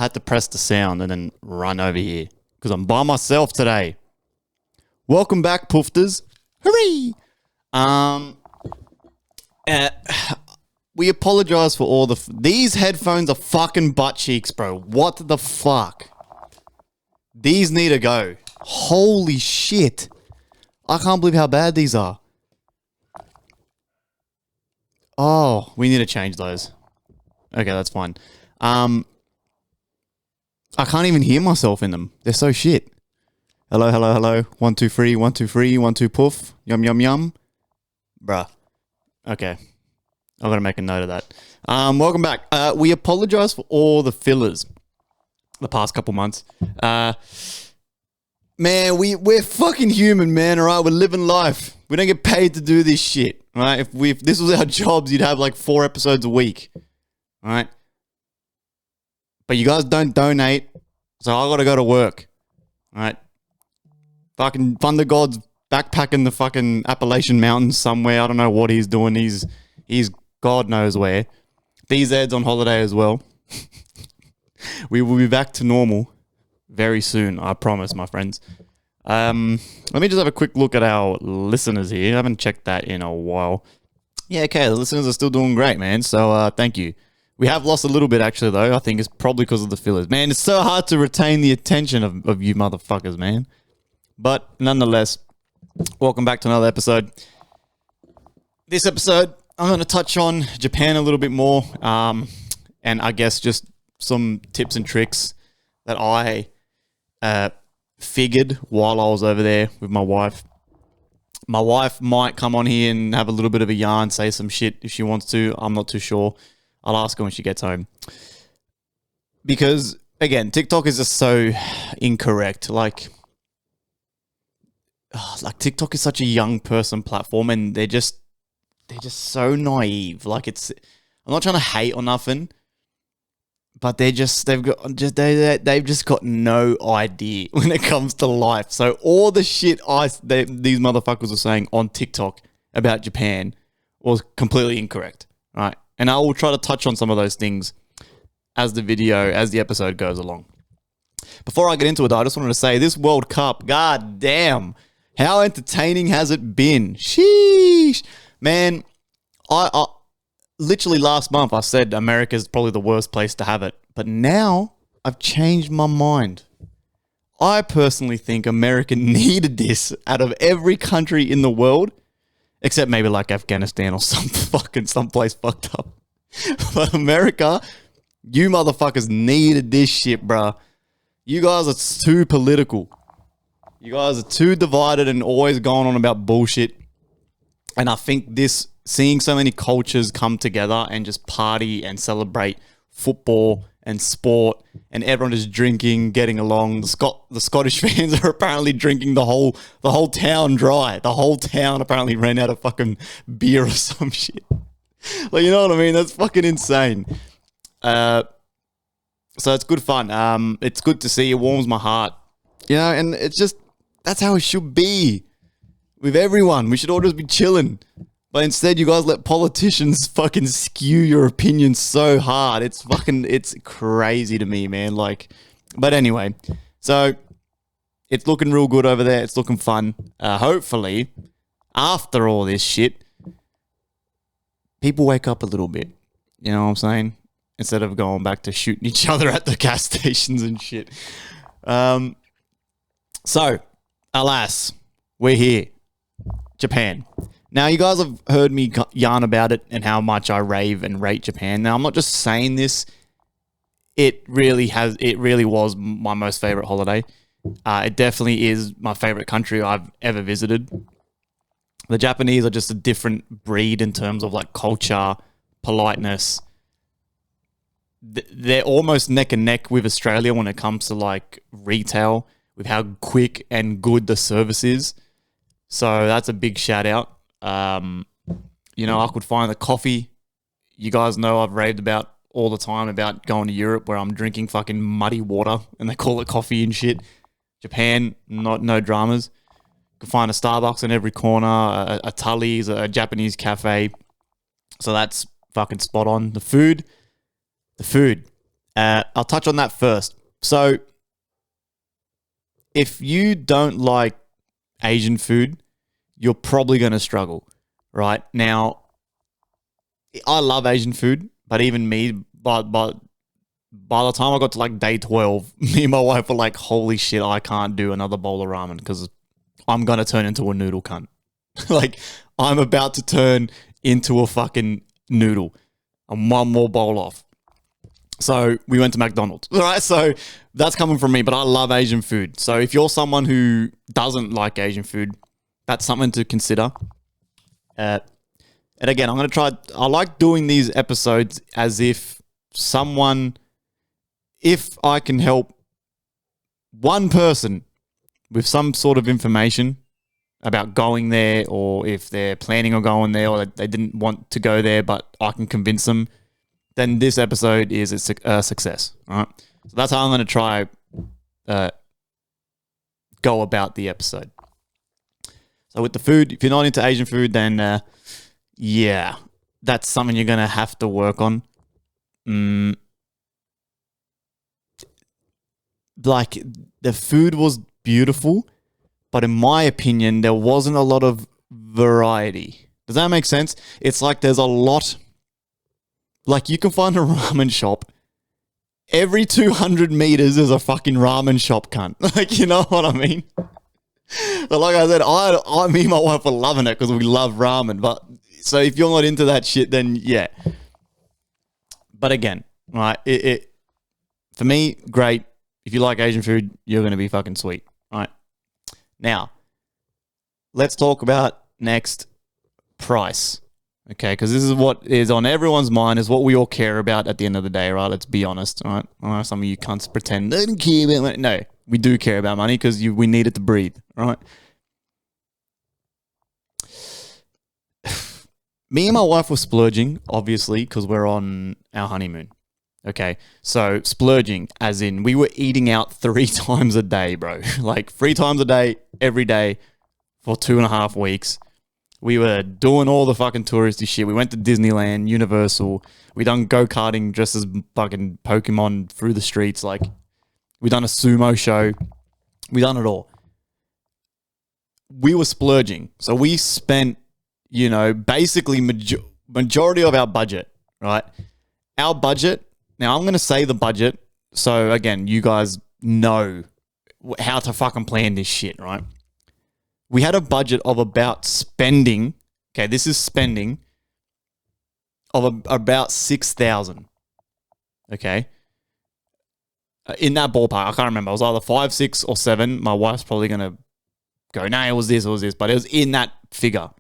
I had to press the sound and then run over here because I'm by myself today. Welcome back, Poofters. Hooray! We apologize for all these headphones are fucking butt cheeks, bro. What the fuck? These need to go. Holy shit. I can't believe how bad these are. Oh, we need to change those. Okay, that's fine. I can't even hear myself in them. They're so shit. Hello, hello, hello. 1, 2, 3, 1, 2, 3, 1, 2, poof. Yum, yum, yum. Bruh. Okay. I've got to make a note of that. Welcome back. We apologize for all the fillers the past couple months. Man, we're fucking human, man, all right? We're living life. We don't get paid to do this shit, all right? If this was our jobs, you'd have like 4 episodes a week, all right? But you guys don't donate, so I got to go to work, all right? Fucking Thunder God's backpacking the fucking Appalachian Mountains somewhere. I don't know what he's doing. He's God knows where. DZ's on holiday as well. We will be back to normal very soon, I promise, my friends. Let me just have a quick look at our listeners here. I haven't checked that in a while. Yeah, okay, the listeners are still doing great, man. So thank you. We have lost a little bit, actually, though. I think it's probably because of the fillers. Man, it's so hard to retain the attention of you motherfuckers, man. But nonetheless, welcome back to another episode. This episode, I'm going to touch on Japan a little bit more, and I guess just some tips and tricks that I figured while I was over there with my wife. My wife might come on here and have a little bit of a yarn, say some shit if she wants to. I'm not too sure. I'll ask her when she gets home. Because, again, TikTok is just so incorrect. Like TikTok is such a young person platform, and they're just so naive. Like I'm not trying to hate or nothing, but they've just got no idea when it comes to life. So all the shit these motherfuckers were saying on TikTok about Japan was completely incorrect, right? And I will try to touch on some of those things as the episode goes along. Before I get into it, though, I just wanted to say this World Cup, god damn, how entertaining has it been? Sheesh. Man, I literally last month I said America's probably the worst place to have it. But now I've changed my mind. I personally think America needed this out of every country in the world, except maybe like Afghanistan or someplace fucked up. But America, you motherfuckers needed this shit, bruh. You guys are too political. You guys are too divided and always going on about bullshit. And I think seeing so many cultures come together and just party and celebrate football and sport, and everyone is drinking, getting along. The Scottish fans are apparently drinking the whole town dry. The whole town apparently ran out of fucking beer or some shit. Like, you know what I mean? That's fucking insane. So it's good fun. It's good to see. It warms my heart. You know, and it's just, that's how it should be with everyone. We should all just be chilling. But instead, you guys let politicians fucking skew your opinions so hard. It's crazy to me, man. Like, but anyway, so it's looking real good over there. It's looking fun. Hopefully, after all this shit, people wake up a little bit. You know what I'm saying? Instead of going back to shooting each other at the gas stations and shit. So, alas, we're here. Japan. Now, you guys have heard me yarn about it and how much I rave and rate Japan. Now, I'm not just saying this. It really was my most favorite holiday. It definitely is my favorite country I've ever visited. The Japanese are just a different breed in terms of like culture, politeness. They're almost neck and neck with Australia when it comes to like retail, with how quick and good the service is. So that's a big shout out. You know, I could find the coffee. You guys know I've raved about all the time about going to Europe where I'm drinking fucking muddy water and they call it coffee and shit. Japan, no dramas. You can find a Starbucks in every corner, a Tully's, a Japanese cafe. So that's fucking spot on. The food. I'll touch on that first. So, if you don't like Asian food, you're probably going to struggle, right? Now, I love Asian food, but even me, but by the time I got to like day 12, me and my wife were like, holy shit, I can't do another bowl of ramen because I'm going to turn into a noodle cunt. Like, I'm about to turn into a fucking noodle. I'm one more bowl off. So we went to McDonald's, all right? So that's coming from me, but I love Asian food. So if you're someone who doesn't like Asian food, that's something to consider. And again, I'm going to try. I like doing these episodes as if I can help one person with some sort of information about going there, or if they're planning on going there, or they didn't want to go there, but I can convince them, then this episode is a success. All right. So that's how I'm going to try go about the episode. So with the food, if you're not into Asian food, then yeah, that's something you're going to have to work on. Like, the food was beautiful, but in my opinion, there wasn't a lot of variety. Does that make sense? It's like there's a lot. Like, you can find a ramen shop. Every 200 meters is a fucking ramen shop, cunt. Like, you know what I mean? But like I said, me and my wife are loving it because we love ramen. But so if you're not into that shit, then yeah. But again, right? It for me, great. If you like Asian food, you're gonna be fucking sweet, right? Now, let's talk about next price. Okay, because this is what is on everyone's mind, is what we all care about at the end of the day, right? Let's be honest, all right? I know some of you cunts pretend they don't care about money. No, we do care about money because we need it to breathe, right? Me and my wife were splurging, obviously, because we're on our honeymoon. Okay, so splurging, as in we were eating out 3 times a day, bro. Like 3 times a day, every day, for 2.5 weeks. We were doing all the fucking touristy shit. We went to Disneyland, Universal. We done go-karting just as fucking Pokemon through the streets. Like, we done a sumo show. We done it all. We were splurging. So we spent, basically majority of our budget, right? Our budget, now I'm going to say the budget. So again, you guys know how to fucking plan this shit, right? We had a budget of about spending, okay, this is spending, of about 6,000, okay? In that ballpark, I can't remember. It was either 5, 6, or 7. My wife's probably going to go, nah, it was this, but it was in that figure.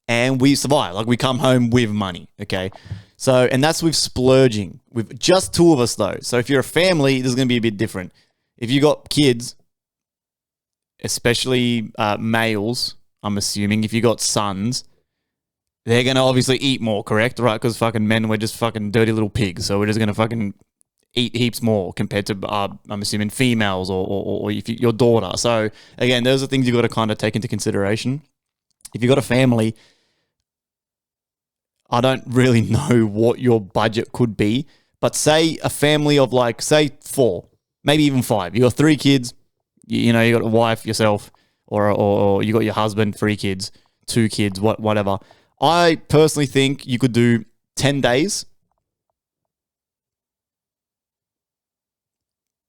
And we survived. Like, we come home with money, okay? So, and that's with splurging. With just 2 of us, though. So if you're a family, this is going to be a bit different. If you got kids, especially males, I'm assuming, if you got sons, they're going to obviously eat more, correct? Right? Because fucking men, we're just fucking dirty little pigs. So we're just going to fucking eat heaps more compared to, I'm assuming, females or if your daughter. So again, those are things you got to kind of take into consideration. If you got a family, I don't really know what your budget could be, but say a family of like, say 4, maybe even 5. You got 3 kids. You got a wife, yourself, or you got your husband, 3 kids, 2 kids, whatever. I personally think you could do 10 days,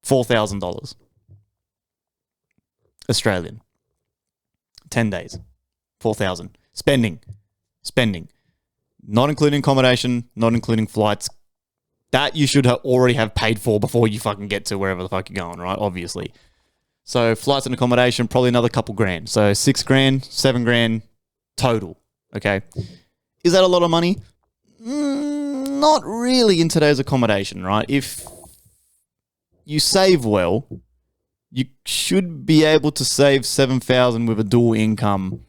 $4,000 Australian. 10 days, 4,000. Spending, not including accommodation, not including flights. That you should already have paid for before you fucking get to wherever the fuck you're going, right? Obviously. So flights and accommodation, probably another couple grand. So $6,000, $7,000 total. Okay. Is that a lot of money? Not really in today's accommodation, right? If you save well, you should be able to save $7,000 with a dual income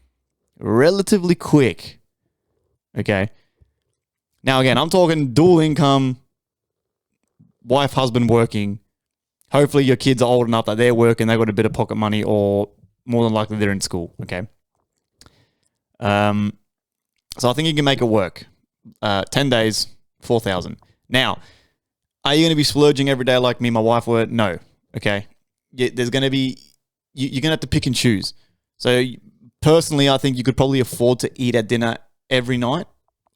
relatively quick. Okay. Now again, I'm talking dual income, wife, husband working. Hopefully your kids are old enough that they're working, they've got a bit of pocket money, or more than likely they're in school, okay? So I think you can make it work. 10 days, 4,000. Now, Are you going to be splurging every day like me and my wife were? No. Okay. There's going to be, you're going to have to pick and choose. So personally, I think you could probably afford to eat at dinner every night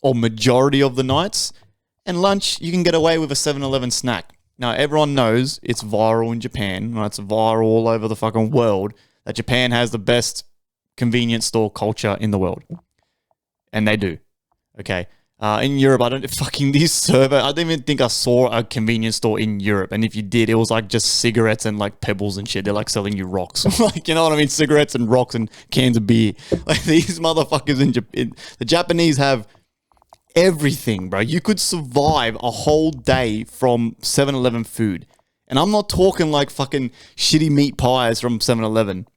or majority of the nights. And lunch, you can get away with a 7-Eleven snack. Now, everyone knows it's viral in Japan. Right? It's viral all over the fucking world that Japan has the best convenience store culture in the world. And they do. Okay. In Europe, I don't fucking these survey. I don't even think I saw a convenience store in Europe. And if you did, it was like just cigarettes and like pebbles and shit. They're like selling you rocks. Like, you know what I mean? Cigarettes and rocks and cans of beer. Like these motherfuckers in Japan. The Japanese have everything, bro. You could survive a whole day from 7-Eleven food. And I'm not talking like fucking shitty meat pies from 7-Eleven.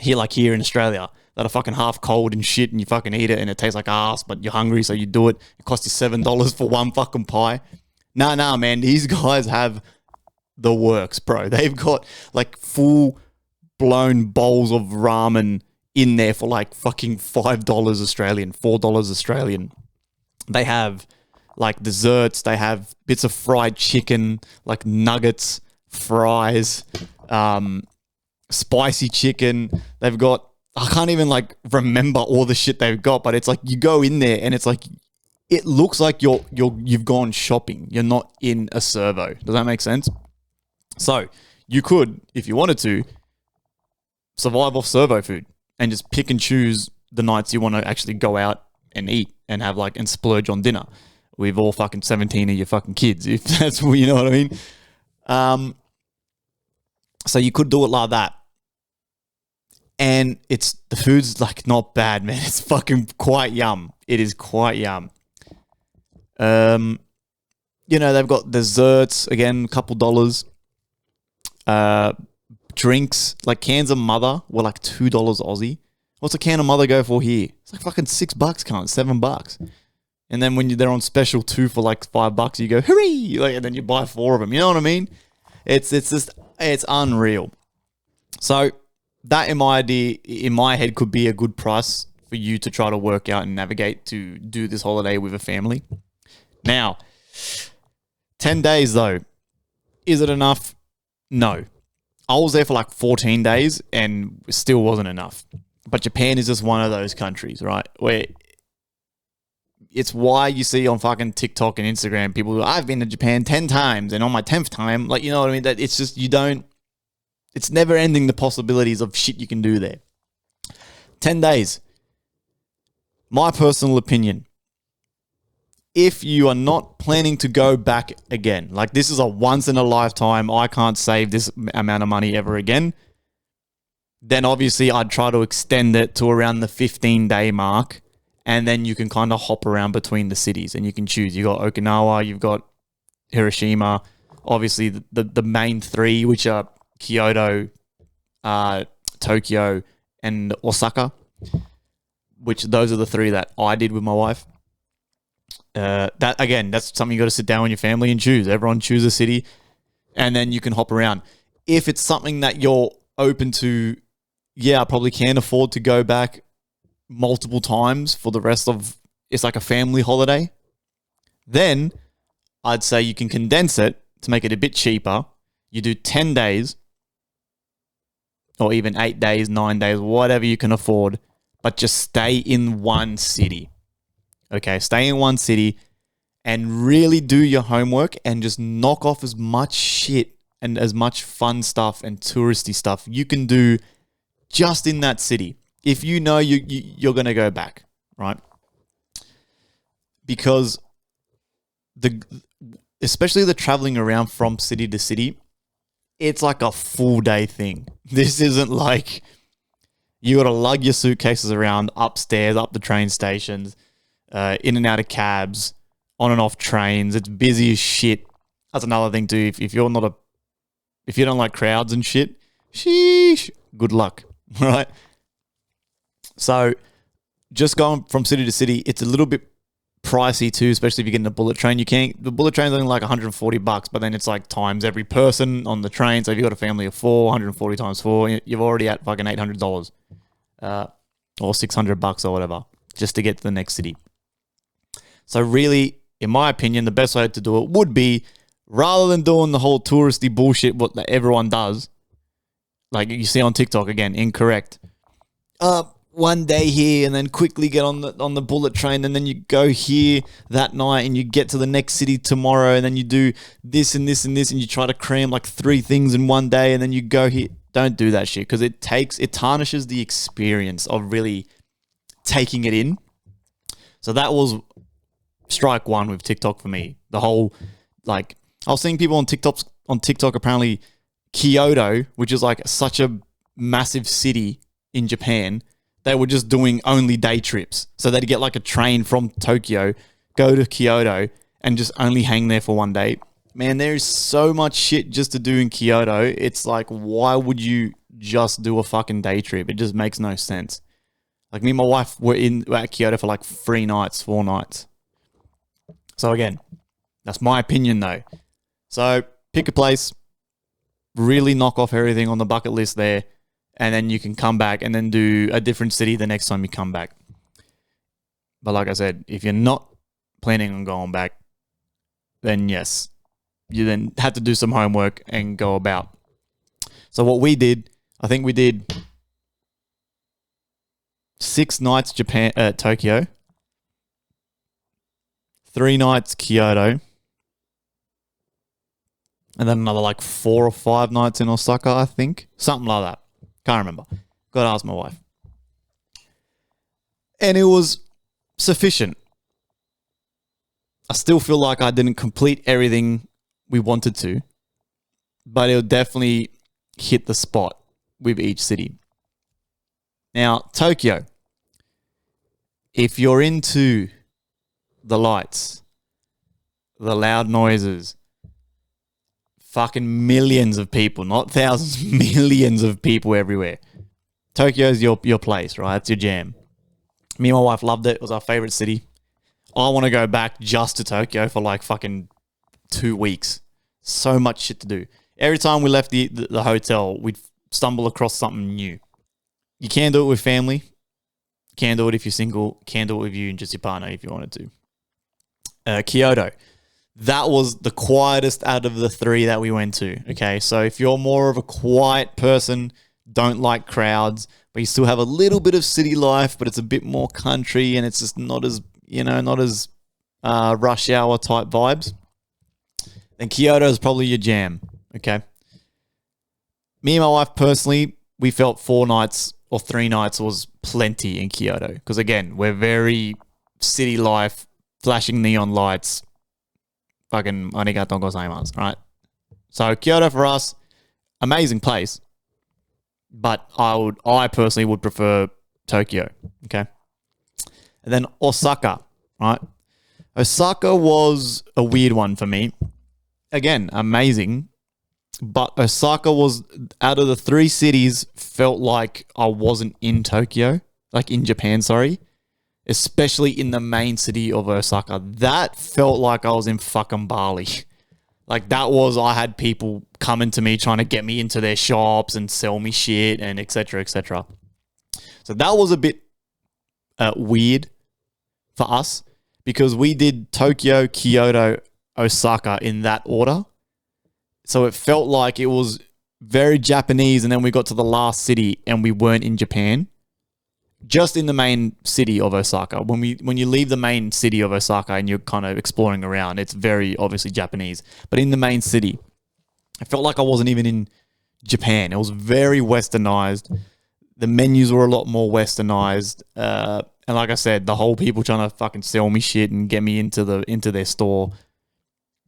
Here in Australia. That are fucking half cold and shit, and you fucking eat it and it tastes like ass, but you're hungry, so you do it. It costs you $7 for one fucking pie. Nah, man. These guys have the works, bro. They've got like full blown bowls of ramen in there for like fucking $5 Australian, $4 Australian. They have like desserts. They have bits of fried chicken, like nuggets, fries, spicy chicken. They've got, I can't even like remember all the shit they've got, but it's like you go in there and it's like it looks like you've gone shopping. You're not in a servo. Does that make sense? So you could, if you wanted to, survive off servo food and just pick and choose the nights you want to actually go out and eat and have like and splurge on dinner with all fucking 17 of your fucking kids, if that's what you know what I mean. So you could do it like that. And the food's like not bad, man. It's fucking quite yum. It is quite yum. They've got desserts, again, a couple dollars. Drinks, like cans of Mother were like $2 Aussie. What's a can of Mother go for here? It's like fucking $6, can't $7. And then when they're on special 2 for like $5, you go, hooray! Like, and then you buy 4 of them. You know what I mean? It's unreal. So that in my head could be a good price for you to try to work out and navigate to do this holiday with a family. Now, 10 days though, is it enough? No. I was there for like 14 days and it still wasn't enough. But Japan is just one of those countries, right? Where it's why you see on fucking TikTok and Instagram, people go, I've been to Japan 10 times and on my 10th time, like, you know what I mean? That it's just, it's never ending the possibilities of shit you can do there. 10 days. My personal opinion. If you are not planning to go back again, like this is a once in a lifetime, I can't save this amount of money ever again, then obviously I'd try to extend it to around the 15-day mark. And then you can kind of hop around between the cities and you can choose. You've got Okinawa, you've got Hiroshima, obviously the main 3, which are Kyoto, Tokyo, and Osaka, which those are the 3 that I did with my wife. That again, that's something you got to sit down with your family and choose. Everyone choose a city, and then you can hop around. If it's something that you're open to, yeah, I probably can afford to go back multiple times for the rest of it's like a family holiday. Then I'd say you can condense it to make it a bit cheaper. You do 10 days or even 8 days, 9 days, whatever you can afford, but just stay in one city. Okay, stay in one city and really do your homework and just knock off as much shit and as much fun stuff and touristy stuff you can do just in that city. If you know you're going to go back, right? Because especially the traveling around from city to city, it's like a full day thing. This isn't like you got to lug your suitcases around upstairs, up the train stations, in and out of cabs, on and off trains. It's busy as shit. That's another thing too. If you don't like crowds and shit, sheesh, good luck, right? So just going from city to city, it's a little bit pricey too, especially if you're getting a bullet train. The bullet train's only like $140, but then it's like times every person on the train. So if you've got a family of 4, 140 times 4, you're already at fucking $800 or $600 or whatever just to get to the next city. So really, in my opinion, the best way to do it would be rather than doing the whole touristy bullshit what everyone does, like you see on TikTok again, incorrect. One day here and then quickly get on the bullet train, and then you go here that night and you get to the next city tomorrow, and then you do this and this and this, and you try to cram like 3 things in one day, and then you go here. Don't do that shit, because it tarnishes the experience of really taking it in. So that was strike one with TikTok for me. The whole, like, I was seeing people on TikTok apparently Kyoto, which is like such a massive city in Japan, they were just doing only day trips. So they'd get like a train from Tokyo, go to Kyoto, and just only hang there for one day. Man, there is so much shit just to do in Kyoto. It's like, why would you just do a fucking day trip? It just makes no sense. Like, me and my wife were at Kyoto for like 4 nights. So again, that's my opinion though. So pick a place, really knock off everything on the bucket list there, and then you can come back and then do a different city the next time you come back. But like I said, if you're not planning on going back, then yes, you then have to do some homework and go about. So what we did, I think we did 6 nights Tokyo, 3 nights Kyoto, and then another like 4 or 5 nights in Osaka, I think. Something like that. Can't remember. Got to ask my wife. And it was sufficient. I still feel like I didn't complete everything we wanted to, but it'll definitely hit the spot with each city. Now, Tokyo. If you're into the lights, the loud noises, fucking millions of people, not thousands, millions of people everywhere. Tokyo's your place, right? It's your jam. Me and my wife loved it. It was our favorite city. I want to go back just to Tokyo for like fucking 2 weeks. So much shit to do. Every time we left the hotel, we'd stumble across something new. You can do it with family. Can do it if you're single. Can do it with you and just your partner if you wanted to. Kyoto. That was the quietest out of the 3 that we went to. Okay, so if you're more of a quiet person, don't like crowds, but you still have a little bit of city life, but it's a bit more country and it's just not as rush hour type vibes, then Kyoto is probably your jam. Okay. Me and my wife personally, we felt 4 nights or 3 nights was plenty in Kyoto because again, we're very city life, flashing neon lights. Fucking arigatou gozaimasu, right? So Kyoto for us, amazing place, but I personally would prefer Tokyo. Okay, and then Osaka, right? Osaka was a weird one for me. Again, amazing, but Osaka was out of the 3 cities felt like I wasn't in Tokyo, like in Japan. Sorry. Especially in the main city of Osaka. That felt like I was in fucking Bali. Like I had people coming to me trying to get me into their shops and sell me shit and etc. etc. So that was a bit weird for us because we did Tokyo, Kyoto, Osaka in that order. So it felt like it was very Japanese and then we got to the last city and we weren't in Japan. Just in the main city of Osaka. When you leave the main city of Osaka and you're kind of exploring around, it's very obviously Japanese. But in the main city, I felt like I wasn't even in Japan. It was very westernized. The menus were a lot more westernized. And like I said, the whole people trying to fucking sell me shit and get me into their store.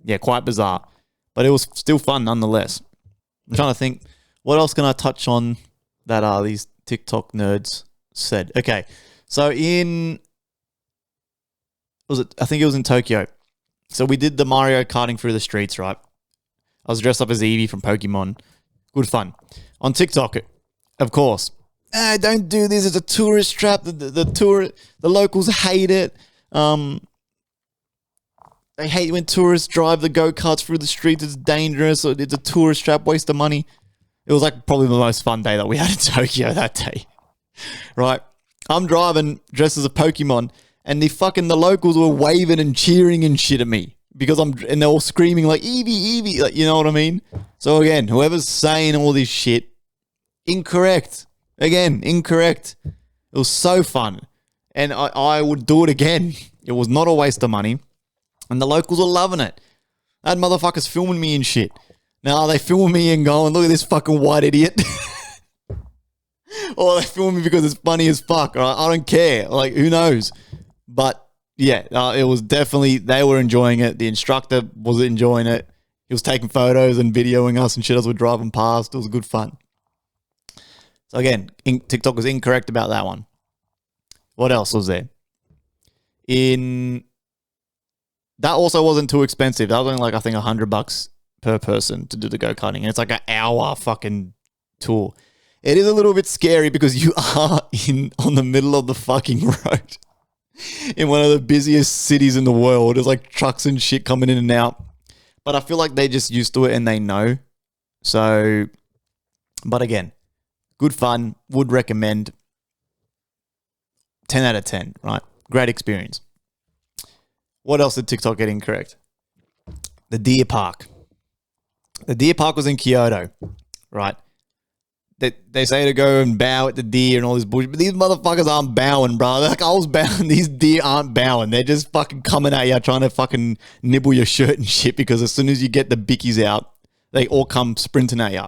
Yeah, quite bizarre. But it was still fun nonetheless. I'm trying to think, what else can I touch on that these TikTok nerds said? Okay, so I think it was in Tokyo. So we did the Mario karting through the streets, right? I was dressed up as Eevee from Pokemon. Good fun. On TikTok, of course. Don't do this. It's a tourist trap. The locals hate it. They hate when tourists drive the go-karts through the streets. It's dangerous. It's a tourist trap. Waste of money. It was like probably the most fun day that we had in Tokyo that day. Right, I'm driving dressed as a Pokemon, and the locals were waving and cheering and shit at me because and they're all screaming like Evie, Evie, like, you know what I mean? So again, whoever's saying all this shit, incorrect. Again, incorrect. It was so fun. And I would do it again. It was not a waste of money. And the locals were loving it. I had motherfuckers filming me and shit. Now they film me and going, look at this fucking white idiot. Or they film me because it's funny as fuck. Right? I don't care. Like, who knows? But yeah, it was definitely, they were enjoying it. The instructor was enjoying it. He was taking photos and videoing us and shit as we're driving past. It was good fun. So again, TikTok was incorrect about that one. What else was there? That also wasn't too expensive. That was only like, I think, $100 per person to do the go-karting. And it's like an hour fucking tour. It is a little bit scary because you are on the middle of the fucking road in one of the busiest cities in the world. There's like trucks and shit coming in and out. But I feel like they're just used to it and they know. So, but again, good fun. Would recommend. 10 out of 10, right? Great experience. What else did TikTok get incorrect? The deer park. The deer park was in Kyoto, right? They say to go and bow at the deer and all this bullshit, but these motherfuckers aren't bowing, bro. They're like, I was bowing. These deer aren't bowing. They're just fucking coming at you, trying to fucking nibble your shirt and shit, because as soon as you get the bickies out, they all come sprinting at you.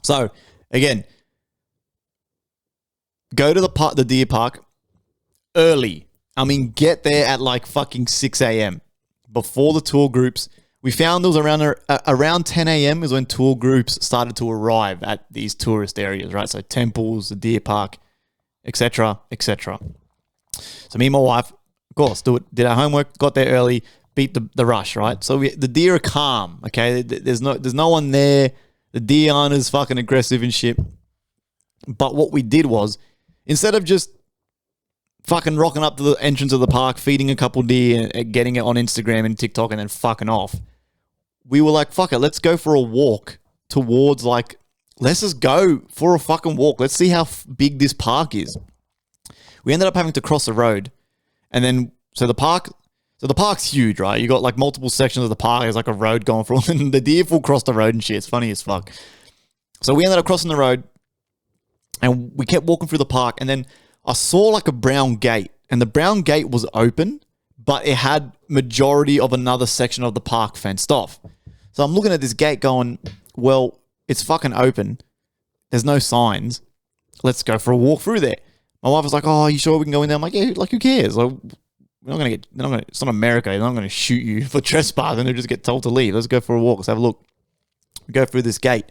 So, again, go to the deer park early. I mean, get there at like fucking 6 a.m. before the tour groups. We found it was around 10 a.m. is when tour groups started to arrive at these tourist areas, right? So temples, the deer park, etc., etc. So me and my wife, of course, did our homework, got there early, beat the rush, right? So the deer are calm, okay? There's no one there. The deer aren't as fucking aggressive and shit. But what we did was, instead of just fucking rocking up to the entrance of the park, feeding a couple deer and getting it on Instagram and TikTok and then fucking off, we were like, fuck it, let's go for a walk towards let's just go for a fucking walk. Let's see how big this park is. We ended up having to cross the road. And then, so the park's huge, right? You got like multiple sections of the park. There's like a road going through, and the deer full cross the road and shit. It's funny as fuck. So we ended up crossing the road and we kept walking through the park, and then I saw like a brown gate, and the brown gate was open, but it had majority of another section of the park fenced off. So I'm looking at this gate going, well, it's fucking open. There's no signs. Let's go for a walk through there. My wife was like, oh, are you sure we can go in there? I'm like, yeah, like who cares? Like, it's not America. They're not going to shoot you for trespassing. They'll just get told to leave. Let's go for a walk. Let's have a look. We go through this gate.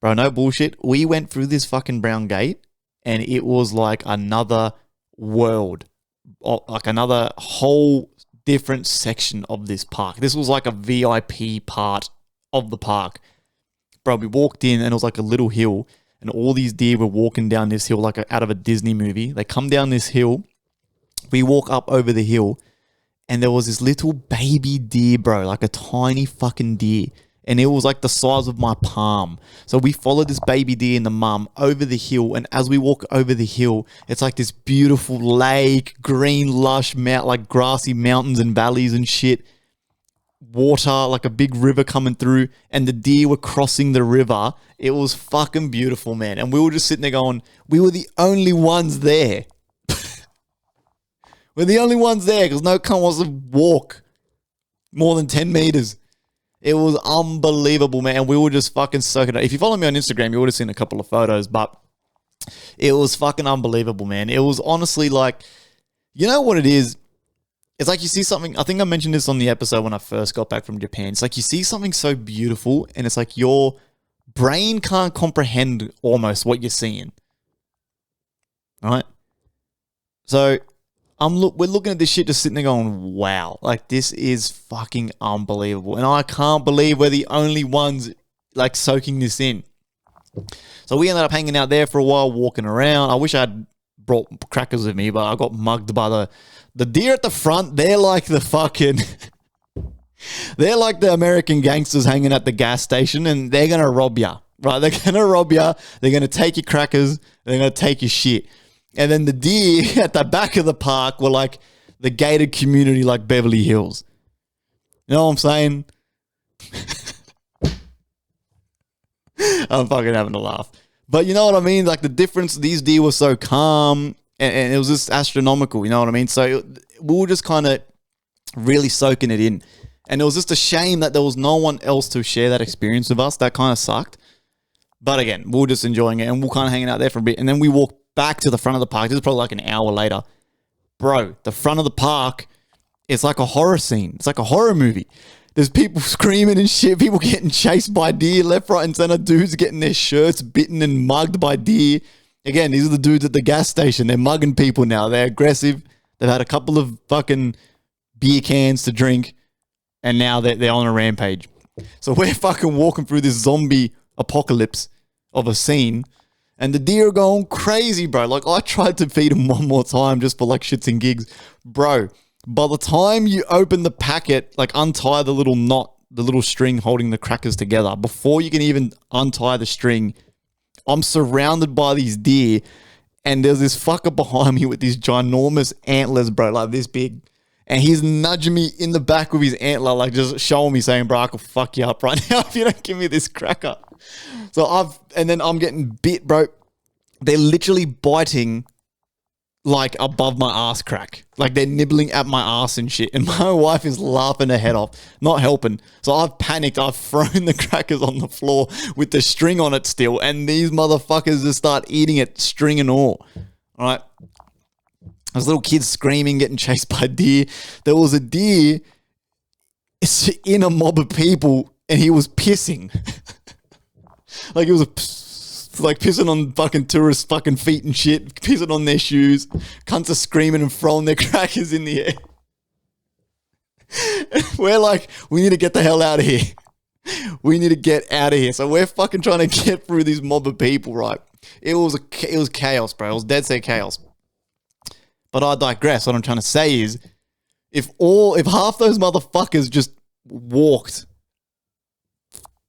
Bro, no bullshit. We went through this fucking brown gate, and it was like another world, like another whole different section of this park. This was like a VIP part of the park. Bro, we walked in, and it was like a little hill, and all these deer were walking down this hill like out of a Disney movie. They come down this hill. We walk up over the hill, and there was this little baby deer, bro, like a tiny fucking deer. And it was like the size of my palm. So we followed this baby deer and the mum over the hill. And as we walk over the hill, it's like this beautiful lake, green, lush, like grassy mountains and valleys and shit. Water, like a big river coming through. And the deer were crossing the river. It was fucking beautiful, man. And we were just sitting there going, we were the only ones there. We're the only ones there because no one wants to walk more than 10 meters. It was unbelievable, man. We were just fucking soaking it. If you follow me on Instagram, you would have seen a couple of photos, but it was fucking unbelievable, man. It was honestly like, you know what it is? It's like you see something, I think I mentioned this on the episode when I first got back from Japan. It's like you see something so beautiful and it's like your brain can't comprehend almost what you're seeing. Right? So we're looking at this shit just sitting there going, wow, like this is fucking unbelievable. And I can't believe we're the only ones like soaking this in. So we ended up hanging out there for a while, walking around. I wish I had brought crackers with me, but I got mugged by the deer at the front. They're like the fucking, they're like the American gangsters hanging at the gas station, and they're going to rob you, right? They're going to rob you. They're going to take your crackers. They're going to take your shit. And then the deer at the back of the park were like the gated community, like Beverly Hills. You know what I'm saying? I'm fucking having a laugh. But you know what I mean? Like the difference, these deer were so calm and it was just astronomical. You know what I mean? So we were just kind of really soaking it in. And it was just a shame that there was no one else to share that experience with us. That kind of sucked. But again, we were just enjoying it and we were kind of hanging out there for a bit. And then we walked back to the front of the park. This is probably like an hour later. Bro, the front of the park, it's like a horror scene. It's like a horror movie. There's people screaming and shit. People getting chased by deer left, right, and center. Dudes getting their shirts bitten and mugged by deer. Again, these are the dudes at the gas station. They're mugging people now. They're aggressive. They've had a couple of fucking beer cans to drink. And now they're on a rampage. So we're fucking walking through this zombie apocalypse of a scene. And the deer are going crazy, bro. Like, I tried to feed them one more time just for, like, shits and gigs. Bro, by the time you open the packet, like, untie the little knot, the little string holding the crackers together, before you can even untie the string, I'm surrounded by these deer. And there's this fucker behind me with these ginormous antlers, bro, like this big. And he's nudging me in the back with his antler, like just showing me, saying, bro, I could fuck you up right now if you don't give me this cracker. So and then I'm getting bit, bro. They're literally biting like above my ass crack. Like they're nibbling at my ass and shit. And my wife is laughing her head off, not helping. So I've panicked. I've thrown the crackers on the floor with the string on it still. And these motherfuckers just start eating it, string and all. All right. There's little kids screaming, getting chased by deer. There was a deer in a mob of people and he was pissing. Like it was like pissing on fucking tourists' fucking feet and shit, pissing on their shoes. Cunts are screaming and throwing their crackers in the air. We're like, we need to get the hell out of here. We need to get out of here. So we're fucking trying to get through this mob of people, right? It was chaos, bro. It was dead set chaos. But I digress. What I'm trying to say is, if half those motherfuckers just walked,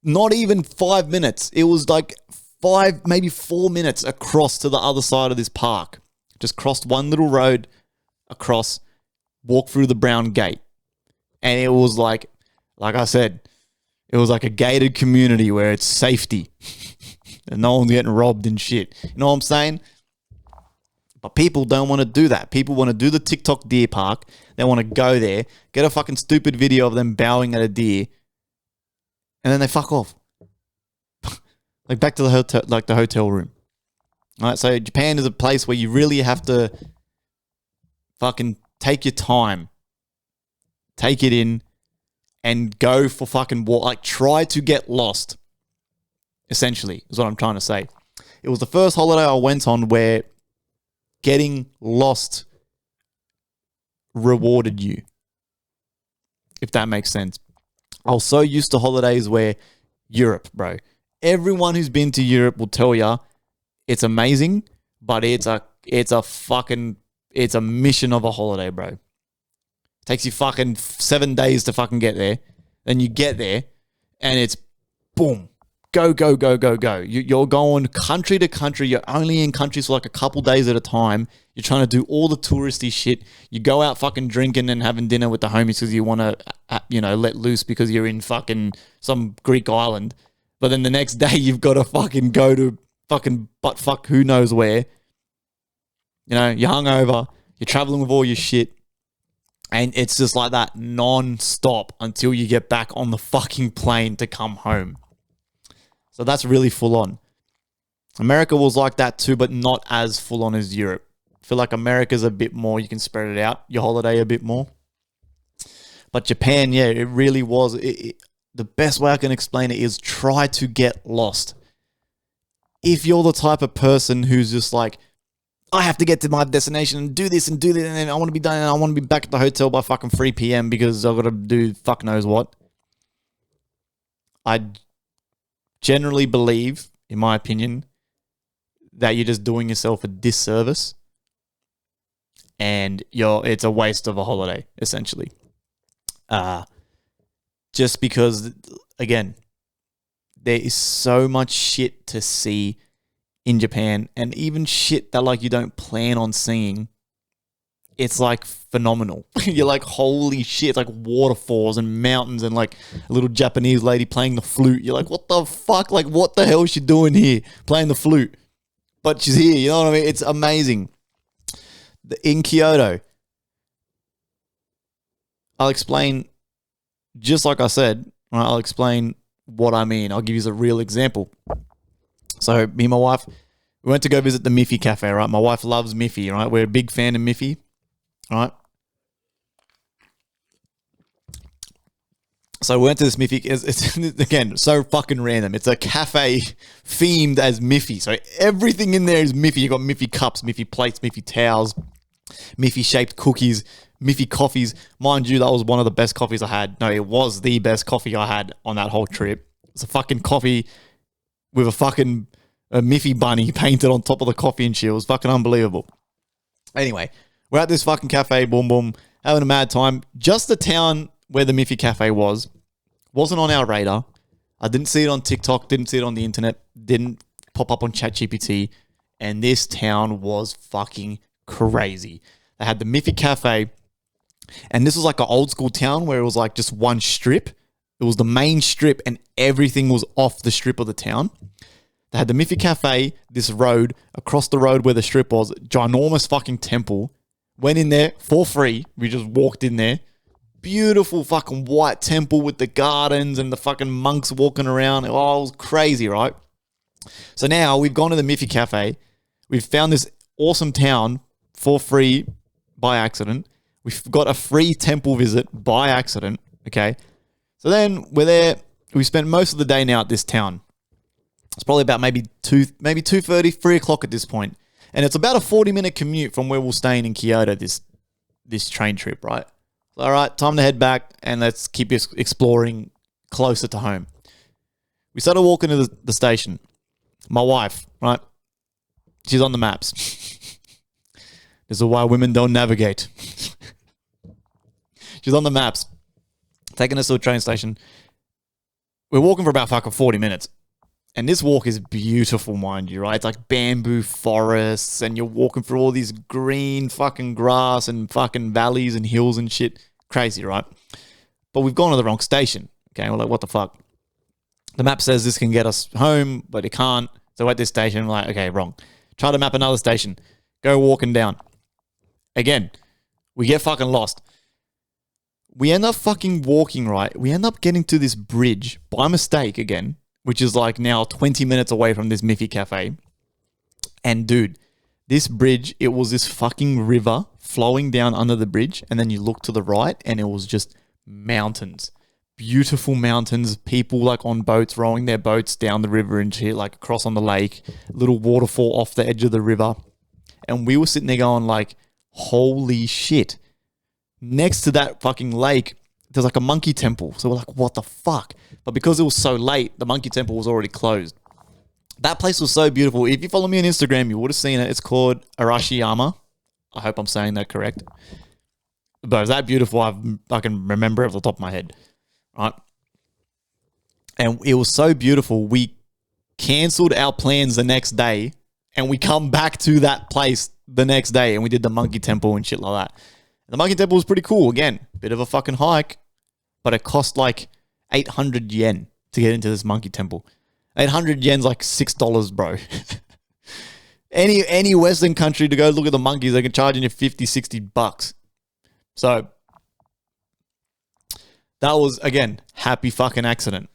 not even 5 minutes, it was like 5, maybe 4 minutes across to the other side of this park. Just crossed one little road across, walked through the brown gate. And it was like I said, it was like a gated community where it's safety. And no one's getting robbed and shit. You know what I'm saying? But people don't want to do that. People want to do the TikTok deer park. They want to go there, get a fucking stupid video of them bowing at a deer, and then they fuck off. Like back to the hotel, like the hotel room. All right, so Japan is a place where you really have to fucking take your time, take it in, and go for fucking walk. Like try to get lost. Essentially, is what I'm trying to say. It was the first holiday I went on where getting lost rewarded you, if that makes sense. I was so used to holidays where Europe, bro. Everyone who's been to Europe will tell you it's amazing, but it's a mission of a holiday, bro. It takes you fucking 7 days to fucking get there. Then you get there and it's boom. Go, go, go, go, go. You're going country to country. You're only in countries for like a couple days at a time. You're trying to do all the touristy shit. You go out fucking drinking and having dinner with the homies because you want to, let loose because you're in fucking some Greek island. But then the next day you've got to fucking go to fucking buttfuck who knows where. You know, you're hungover. You're traveling with all your shit. And it's just like that non-stop until you get back on the fucking plane to come home. So that's really full on. America was like that too, but not as full on as Europe. I feel like America's a bit more, you can spread it out, your holiday a bit more. But Japan, yeah, it really was. The best way I can explain it is try to get lost. If you're the type of person who's just like, I have to get to my destination and do this, and then I want to be done, and I want to be back at the hotel by fucking 3 p.m. because I've got to do fuck knows what. I generally believe, in my opinion, that you're just doing yourself a disservice and it's a waste of a holiday, essentially. Just because, again, there is so much shit to see in Japan, and even shit that like you don't plan on seeing it's like phenomenal. You're like, holy shit. It's like waterfalls and mountains and like a little Japanese lady playing the flute. You're like, what the fuck? Like, what the hell is she doing here playing the flute? But she's here, you know what I mean? It's amazing. In Kyoto, I'll explain, just like I said, right, I'll explain what I mean. I'll give you a real example. So me and my wife, we went to go visit the Miffy Cafe, right? My wife loves Miffy, right? We're a big fan of Miffy, right? So we went to this Miffy. It's again, so fucking random. It's a cafe themed as Miffy. So everything in there is Miffy. You got Miffy cups, Miffy plates, Miffy towels, Miffy shaped cookies, Miffy coffees. Mind you, that was one of the best coffees I had. No, it was the best coffee I had on that whole trip. It's a fucking coffee with a Miffy bunny painted on top of the coffee and shit. It was fucking unbelievable. Anyway, we're at this fucking cafe, boom, boom, having a mad time. Just the town where the Miffy Cafe wasn't on our radar. I didn't see it on TikTok, didn't see it on the internet, didn't pop up on ChatGPT, and this town was fucking crazy. They had the Miffy Cafe, and this was like an old school town where it was like just one strip. It was the main strip, and everything was off the strip of the town. They had the Miffy Cafe, this road, across the road where the strip was, ginormous fucking temple. Went in there for free. We just walked in there. Beautiful fucking white temple with the gardens and the fucking monks walking around. Oh, it was crazy, right? So now we've gone to the Miffy Cafe. We've found this awesome town for free by accident. We've got a free temple visit by accident, okay? So then we're there. We spent most of the day now at this town. It's probably about maybe 2:30, 3 o'clock at this point. And it's about a 40-minute commute from where we're staying in Kyoto, this train trip, right? All right, time to head back and let's keep exploring closer to home. We started walking to the station. My wife, right? She's on the maps. This is why women don't navigate. She's on the maps, taking us to a train station. We're walking for about fucking 40 minutes. And this walk is beautiful, mind you, right? It's like bamboo forests and you're walking through all these green fucking grass and fucking valleys and hills and shit. Crazy, right? But we've gone to the wrong station. Okay, we're like, what the fuck? The map says this can get us home, but it can't. So at this station, we're like, okay, wrong. Try to map another station. Go walking down. Again, we get fucking lost. We end up fucking walking, right? We end up getting to this bridge by mistake again, which is like now 20 minutes away from this Miffy Cafe. And dude, this bridge, it was this fucking river flowing down under the bridge. And then you look to the right and it was just mountains. Beautiful mountains. People like on boats, rowing their boats down the river and shit, like across on the lake. Little waterfall off the edge of the river. And we were sitting there going like, holy shit. Next to that fucking lake, there's like a monkey temple. So we're like, what the fuck? But because it was so late, the monkey temple was already closed. That place was so beautiful. If you follow me on Instagram, you would have seen it. It's called Arashiyama. I hope I'm saying that correct. But it's that beautiful. I can remember it off the top of my head. Right? And it was so beautiful. We cancelled our plans the next day and we come back to that place the next day and we did the monkey temple and shit like that. The monkey temple was pretty cool. Again, bit of a fucking hike, but it cost like 800 yen to get into this monkey temple. 800 yen's like $6, bro. Any Western country to go look at the monkeys, they can charge you 50, 60 bucks. So that was, again, happy fucking accident.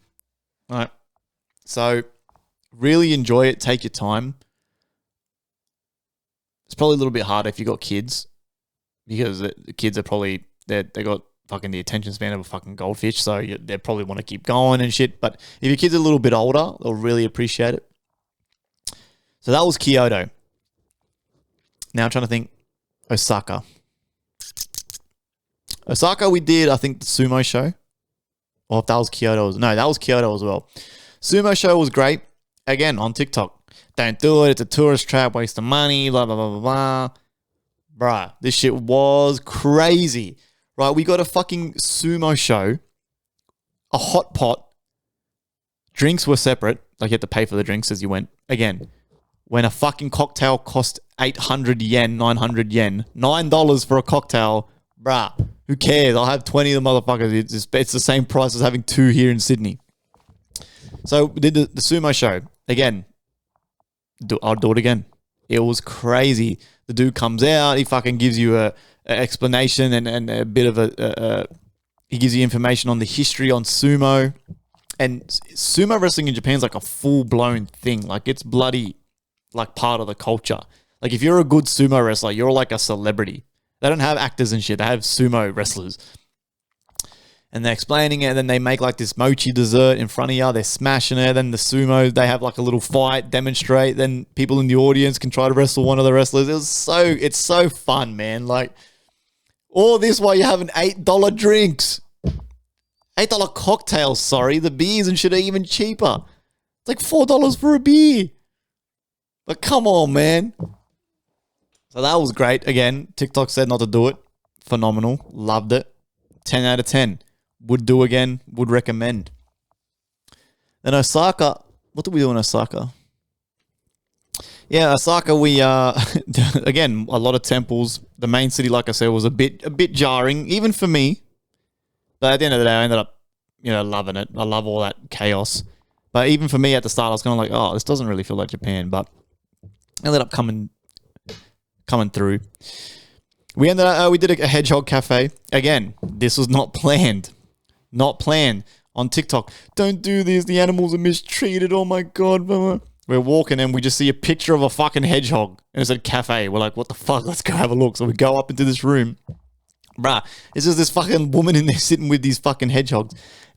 All right. So really enjoy it. Take your time. It's probably a little bit harder if you got kids. Because the kids are probably, they got fucking the attention span of a fucking goldfish, so they probably want to keep going and shit. But if your kid's a little bit older, they'll really appreciate it. So that was Kyoto. Now I'm trying to think, Osaka. Osaka we did, I think, the sumo show. Or if that was Kyoto. No, that was Kyoto as well. Sumo show was great. Again, on TikTok. Don't do it, it's a tourist trap, waste of money, blah, blah, blah, blah, blah. Bruh, this shit was crazy. Right, we got a fucking sumo show, a hot pot, drinks were separate, like you had to pay for the drinks as you went. Again, when a fucking cocktail cost 800 yen, 900 yen, $9 for a cocktail. Bruh, who cares? I'll have 20 of the motherfuckers. It's the same price as having 2 here in Sydney. So we did the sumo show. Again, I'll do it again. It was crazy. The dude comes out. He fucking gives you a explanation and a bit of he gives you information on the history on sumo. And sumo wrestling in Japan is like a full-blown thing. Like, it's bloody, like, part of the culture. Like, if you're a good sumo wrestler, you're like a celebrity. They don't have actors and shit. They have sumo wrestlers. And they're explaining it, and then they make like this mochi dessert in front of you. They're smashing it. Then the sumo, they have like a little fight, demonstrate. Then people in the audience can try to wrestle one of the wrestlers. It's so fun, man. Like, all this while you're having $8 drinks. $8 cocktails, sorry. The beers and shit are even cheaper. It's like $4 for a beer. But come on, man. So that was great. Again, TikTok said not to do it. Phenomenal. Loved it. 10 out of 10. Would do again. Would recommend. Then Osaka. What did we do in Osaka? Yeah, Osaka, we, again, a lot of temples. The main city, like I said, was a bit jarring, even for me. But at the end of the day, I ended up, loving it. I love all that chaos. But even for me at the start, I was kind of like, oh, this doesn't really feel like Japan. But ended up coming through. We did a hedgehog cafe. Again, this was not planned. Not planned. On TikTok, don't do this. The animals are mistreated. Oh my God. We're walking and we just see a picture of a fucking hedgehog. And it said cafe. We're like, what the fuck? Let's go have a look. So we go up into this room. Bruh, it's just this fucking woman in there sitting with these fucking hedgehogs.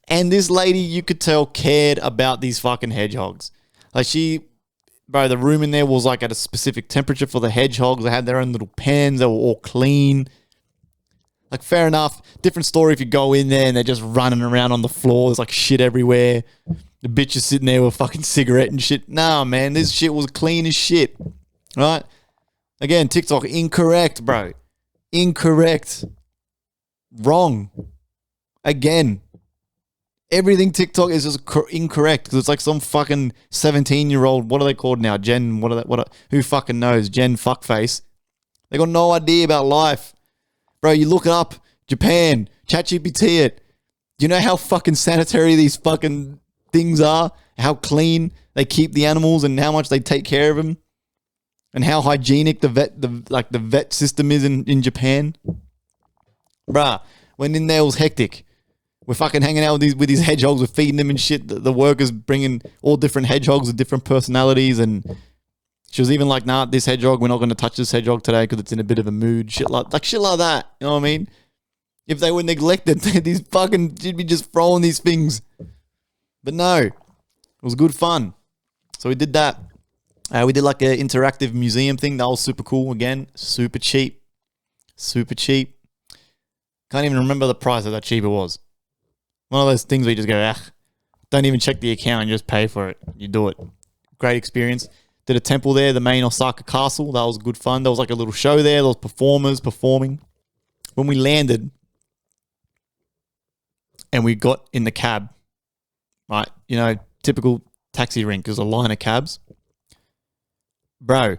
And this lady, you could tell, cared about these fucking hedgehogs. Like bro, the room in there was like at a specific temperature for the hedgehogs. They had their own little pens. They were all clean. Like, fair enough. Different story if you go in there and they're just running around on the floor. There's like shit everywhere. The bitch is sitting there with a fucking cigarette and shit. Nah, man, this shit was clean as shit. Right? Again, TikTok, incorrect, bro. Incorrect. Wrong. Again. Everything TikTok is just incorrect because it's like some fucking 17-year-old. What are they called now? Gen, who fucking knows? Gen fuckface. They got no idea about life. Bro, you look it up. Japan. ChatGPT it. Do you know how fucking sanitary these fucking things are? How clean they keep the animals and how much they take care of them? And how hygienic the vet system is in Japan? Bruh, when in there it was hectic. We're fucking hanging out with these hedgehogs. We're feeding them and shit. The workers bringing all different hedgehogs with different personalities. And she was even like, nah, this hedgehog, we're not going to touch this hedgehog today because it's in a bit of a mood. Shit like that. You know what I mean? If they were neglected, these fucking, she'd be just throwing these things. But no, it was good fun. So we did that. We did like an interactive museum thing. That was super cool. Again, super cheap. Super cheap. Can't even remember the price of that cheap it was. One of those things where you just go, don't even check the account and just pay for it. You do it. Great experience. Did a temple there, the main Osaka castle. That was good fun. There was like a little show there. There was performers performing. When we landed and we got in the cab, right? Typical taxi rank. There's a line of cabs. Bro,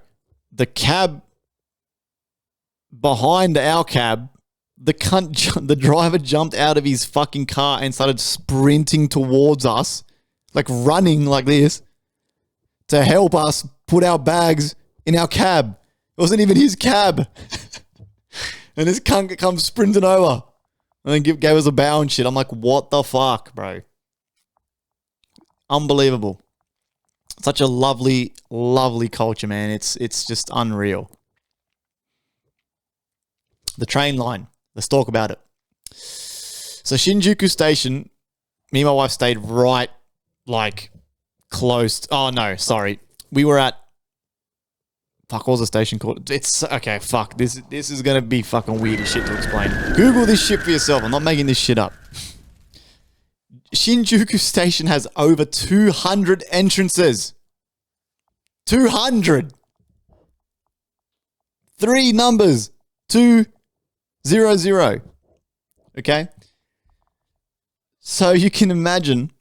the cab behind our cab, the driver jumped out of his fucking car and started sprinting towards us, like running like this, to help us put our bags in our cab. It wasn't even his cab. And this cunt comes sprinting over and then gave us a bow and shit. I'm like, what the fuck, bro? Unbelievable. Such a lovely, lovely culture, man. It's just unreal. The train line. Let's talk about it. So Shinjuku Station, me and my wife stayed right, like, close. Oh, no, sorry. We were at, fuck, what was the station called? It's, okay, fuck. This is going to be fucking weird as shit to explain. Google this shit for yourself. I'm not making this shit up. Shinjuku Station has over 200 entrances. 200. 3 numbers. 200. Okay? So you can imagine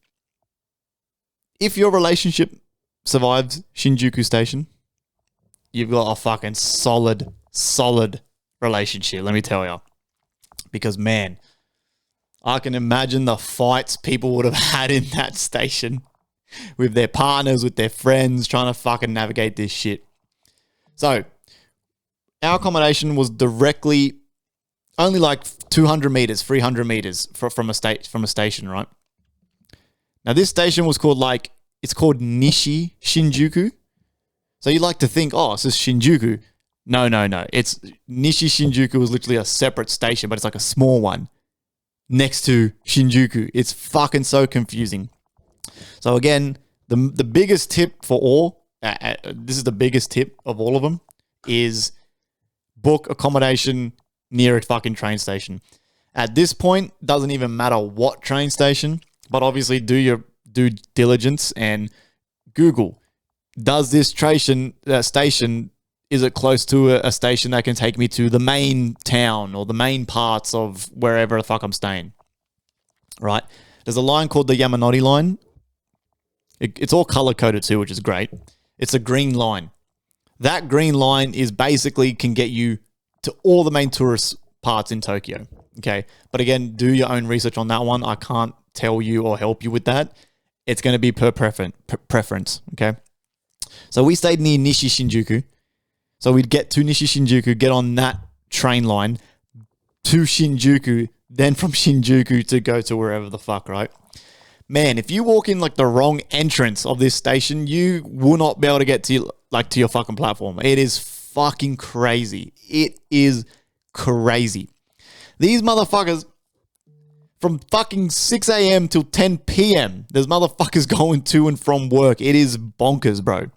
if your relationship survives Shinjuku Station, you've got a fucking solid relationship, let me tell you. Because, man, I can imagine the fights people would have had in that station with their partners, with their friends, trying to fucking navigate this shit. So, our accommodation was directly only like 200 meters, 300 meters from a station, right? Now, this station was called it's called Nishi Shinjuku. So you like to think, oh, it's just Shinjuku. No. It's Nishi Shinjuku was literally a separate station, but it's like a small one next to Shinjuku. It's fucking so confusing. So again, the biggest tip for all, this is the biggest tip of all of them, is book accommodation near a fucking train station. At this point, doesn't even matter what train station, but obviously do your due diligence and Google. Does this station, is it close to a station that can take me to the main town or the main parts of wherever the fuck I'm staying? Right? There's a line called the Yamanori line. It's all color-coded too, which is great. It's a green line. That green line is basically can get you to all the main tourist parts in Tokyo. Okay? But again, do your own research on that one. I can't tell you or help you with that. It's going to be per preference. Okay? So we stayed near Nishi Shinjuku. So we'd get to Nishi Shinjuku, get on that train line to Shinjuku, then from Shinjuku to go to wherever the fuck, right? Man, if you walk in like the wrong entrance of this station, you will not be able to get to your fucking platform. It is fucking crazy. It is crazy. These motherfuckers from fucking 6 a.m. till 10 p.m. There's motherfuckers going to and from work. It is bonkers, bro.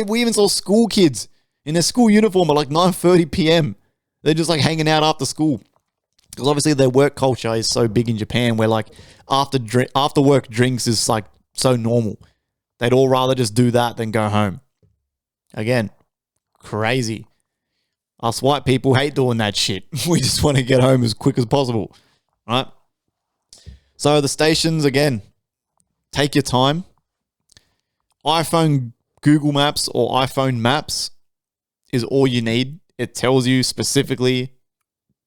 We even saw school kids in their school uniform at like 9:30 p.m. They're just like hanging out after school. Because obviously their work culture is so big in Japan where like after work drinks is like so normal. They'd all rather just do that than go home. Again, crazy. Us white people hate doing that shit. We just want to get home as quick as possible. Right? So the stations, again, take your time. iPhone Google Maps or iPhone Maps is all you need. It tells you specifically,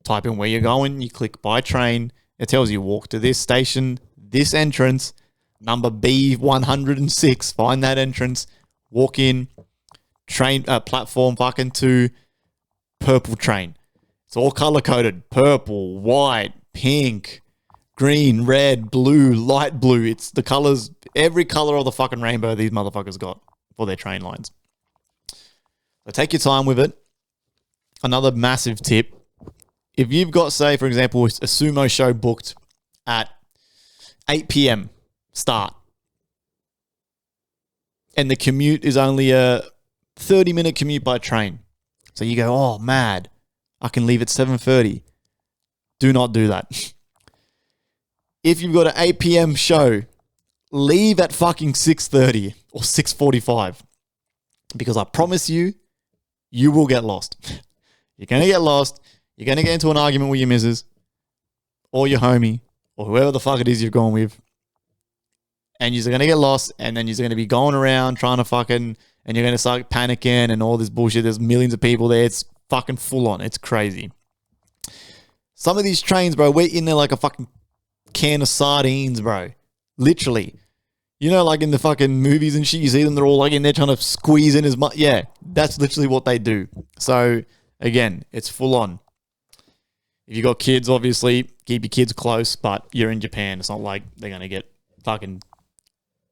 type in where you're going, you click by train, it tells you walk to this station, this entrance, number B106, find that entrance, walk in, train platform fucking 2, purple train. It's all color coded, purple, white, pink, green, red, blue, light blue. It's the colors, every color of the fucking rainbow these motherfuckers got for their train lines. So take your time with it. Another massive tip. If you've got, say, for example, a sumo show booked at 8 p.m. start, and the commute is only a 30-minute commute by train. So you go, oh, mad. I can leave at 7:30. Do not do that. If you've got an 8 p.m. show, leave at fucking 6:30 or 6:45. Because I promise you, you will get lost. You're going to get lost. You're going to get into an argument with your missus or your homie or whoever the fuck it is you're going with. And you're going to get lost, and then you're going to be going around trying to fucking, and you're going to start panicking and all this bullshit. There's millions of people there. It's fucking full on. It's crazy. Some of these trains, bro, we're in there like a fucking can of sardines, bro. Literally. You know, like in the fucking movies and shit, you see them, they're all like in there trying to squeeze in as much. Yeah, that's literally what they do. So, again, it's full on. If you got kids, obviously, keep your kids close, but you're in Japan. It's not like they're going to get fucking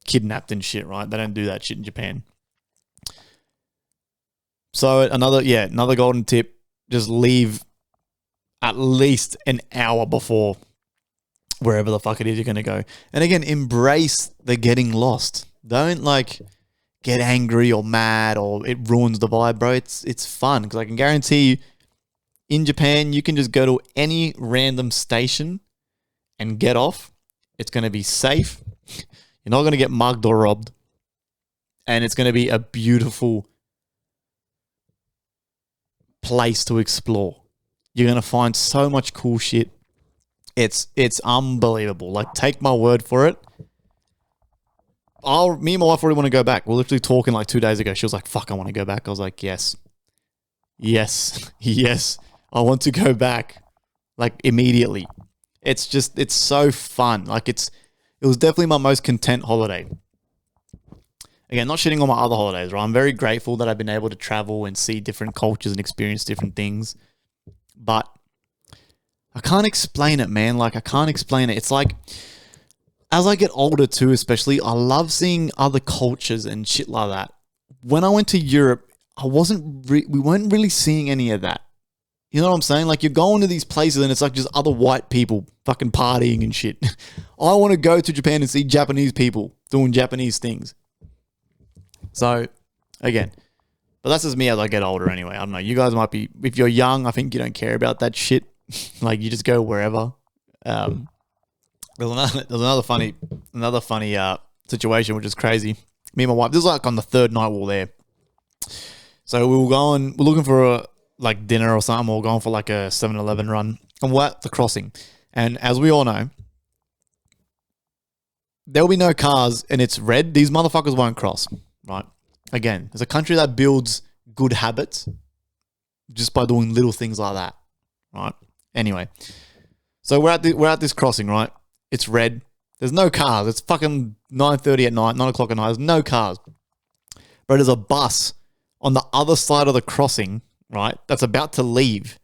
kidnapped and shit, right? They don't do that shit in Japan. So, another golden tip, just leave at least an hour before wherever the fuck it is you're going to go. And again, embrace the getting lost. Don't like get angry or mad or it ruins the vibe, bro. It's fun because I can guarantee you in Japan, you can just go to any random station and get off. It's going to be safe. You're not going to get mugged or robbed. And it's going to be a beautiful place to explore. You're going to find so much cool shit. It's unbelievable. Like, take my word for it. Me and my wife already want to go back. We're literally talking like 2 days ago. She was like, fuck, I want to go back. I was like, yes, Yes, yes, I want to go back like immediately. It's so fun. Like it was definitely my most content holiday. Again, not shitting on my other holidays, right? I'm very grateful that I've been able to travel and see different cultures and experience different things. But I can't explain it, man. Like I can't explain it. It's like as I get older too, especially, I love seeing other cultures and shit like that. When I went to Europe, we weren't really seeing any of that. You know what I'm saying? Like you're going to these places and it's like just other white people fucking partying and shit. I want to go to Japan and see Japanese people doing Japanese things. So, again, but that's just me as I get older anyway. I don't know. You guys might be, if you're young, I think you don't care about that shit. Like you just go wherever. There's another funny situation, which is crazy. Me and my wife, this was like on the third night we were there. So we're looking for a like dinner or something. We're going for like a 7-Eleven run. And we're at the crossing. And as we all know, there'll be no cars and it's red. These motherfuckers won't cross, right? Again, it's a country that builds good habits just by doing little things like that, right? Anyway, so we're at this crossing, right? It's red. There's no cars. It's fucking 9:30 at night, 9 o'clock at night. There's no cars. But there's a bus on the other side of the crossing, right? That's about to leave.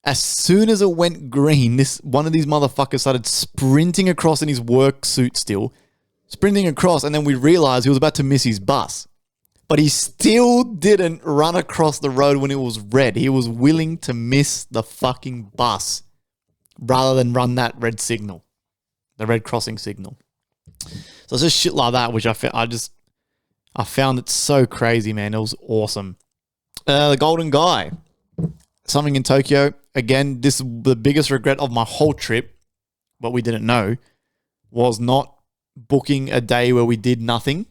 As soon as it went green, one of these motherfuckers started sprinting across in his work suit still, sprinting across, and then we realized he was about to miss his bus. But he still didn't run across the road when it was red. He was willing to miss the fucking bus rather than run that red signal, the red crossing signal. So it's just shit like that, which I found it so crazy, man. It was awesome. The Golden Guy, something in Tokyo. Again, this is the biggest regret of my whole trip. What we didn't know was not booking a day where we did nothing,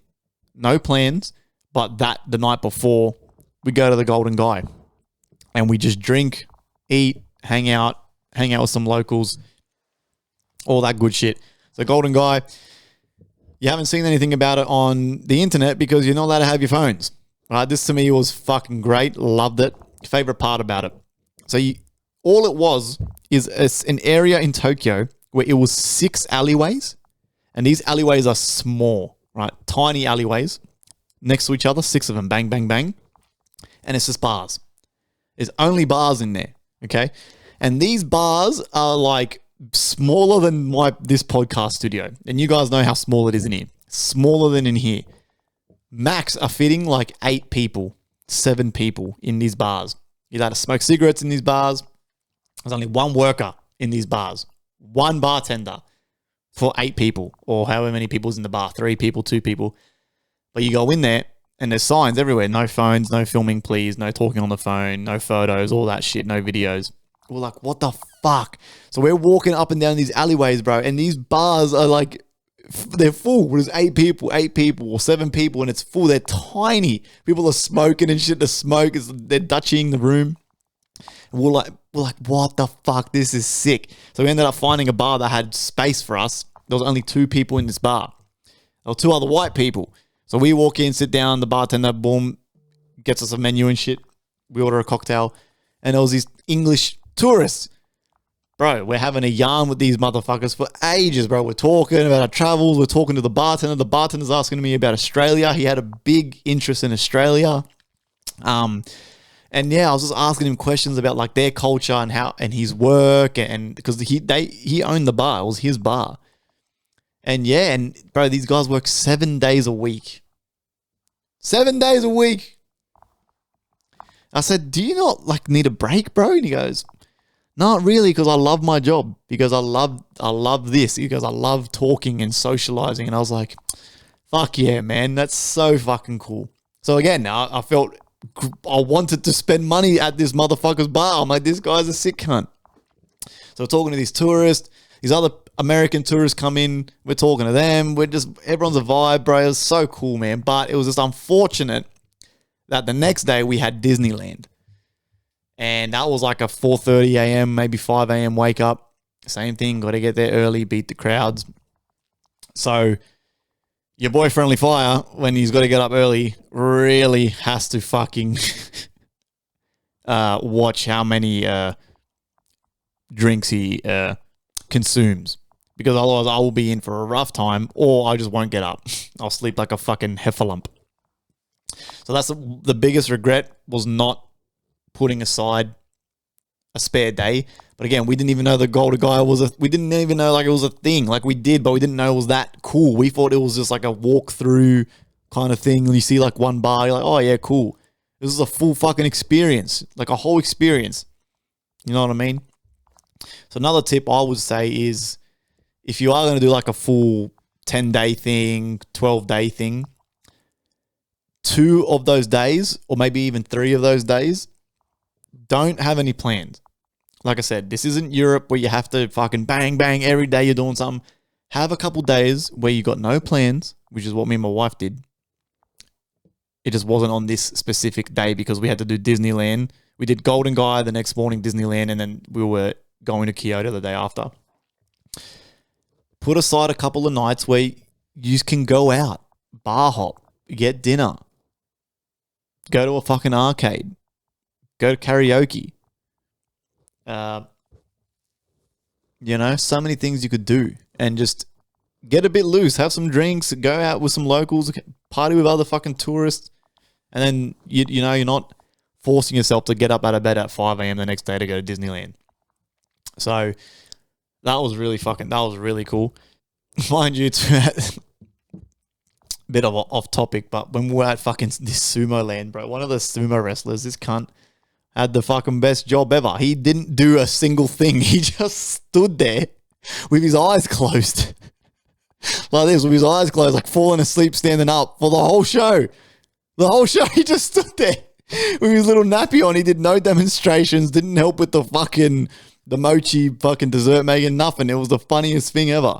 no plans. But the night before, we go to the Golden Guy and we just drink, eat, hang out with some locals, all that good shit. So Golden Guy, you haven't seen anything about it on the internet because you're not allowed to have your phones. Right? This to me was fucking great. Loved it. Favorite part about it. So all it was is an area in Tokyo where it was 6 alleyways. And these alleyways are small, right? Tiny alleyways. Next to each other, 6 of them, bang, bang, bang. And it's just bars. There's only bars in there, okay? And these bars are like smaller than this podcast studio. And you guys know how small it is in here. Smaller than in here. Max are fitting like 8 people, 7 people in these bars. You're allowed to smoke cigarettes in these bars. There's only one worker in these bars. One bartender for 8 people or however many people's in the bar. 3 people, 2 people. But you go in there and there's signs everywhere. No phones, no filming, please. No talking on the phone, no photos, all that shit, no videos. We're like, what the fuck? So we're walking up and down these alleyways, bro. And these bars are like, they're full. There's 8 people or 7 people and it's full. They're tiny. People are smoking and shit. The smoke is, they're Dutching the room. And we're like, what the fuck? This is sick. So we ended up finding a bar that had space for us. There was only 2 people in this bar. There were 2 other white people. So we walk in, sit down, the bartender, boom, gets us a menu and shit. We order a cocktail. And there was these English tourists. Bro, we're having a yarn with these motherfuckers for ages, bro. We're talking about our travels. We're talking to the bartender. The bartender's asking me about Australia. He had a big interest in Australia. And yeah, I was just asking him questions about like their culture and his work. And because he owned the bar. It was his bar. And yeah, and bro, these guys work 7 days a week. 7 days a week. I said, do you not like need a break, bro? And he goes, not really, because I love my job. Because I love this. Because I love talking and socializing. And I was like, fuck yeah, man. That's so fucking cool. So again, I felt I wanted to spend money at this motherfucker's bar. I'm like, this guy's a sick cunt. So we're talking to these tourists. These other American tourists come in. We're talking to them. Everyone's a vibe, bro. It was so cool, man. But it was just unfortunate that the next day we had Disneyland. And that was like a 4:30 a.m., maybe 5 a.m. wake up. Same thing. Got to get there early, beat the crowds. So your boy FriendlyFire, when he's got to get up early, really has to fucking watch how many drinks he consumes, because otherwise I will be in for a rough time, or I just won't get up. I'll sleep like a fucking heffalump. So that's the biggest regret, was not putting aside a spare day. But again, we didn't even know the Golden Guy we didn't even know like it was a thing. Like we did, but we didn't know it was that cool. We thought it was just like a walk-through kind of thing. You see like one bar, you're like, oh yeah, cool. This is a full fucking experience, like a whole experience. You know what I mean? So another tip I would say is, if you are going to do like a full 10-day thing, 12-day thing, 2 of those days, or maybe even 3 of those days, don't have any plans. Like I said, this isn't Europe where you have to fucking bang, bang, every day you're doing something. Have a couple days where you got no plans, which is what me and my wife did. It just wasn't on this specific day because we had to do Disneyland. We did Golden Guy the next morning, Disneyland, and then we were going to Kyoto the day after. Put aside a couple of nights where you can go out, bar hop, get dinner, go to a fucking arcade, go to karaoke. So many things you could do, and just get a bit loose, have some drinks, go out with some locals, party with other fucking tourists, and then you're not forcing yourself to get up out of bed at 5 a.m. the next day to go to Disneyland. So that was really cool. Mind you, bit of off topic, but when we were at fucking this sumo land, bro, one of the sumo wrestlers, this cunt, had the fucking best job ever. He didn't do a single thing. He just stood there with his eyes closed. Like this, with his eyes closed, like falling asleep, standing up for the whole show. The whole show, he just stood there with his little nappy on. He did no demonstrations, didn't help with the mochi fucking dessert making, nothing. It was the funniest thing ever.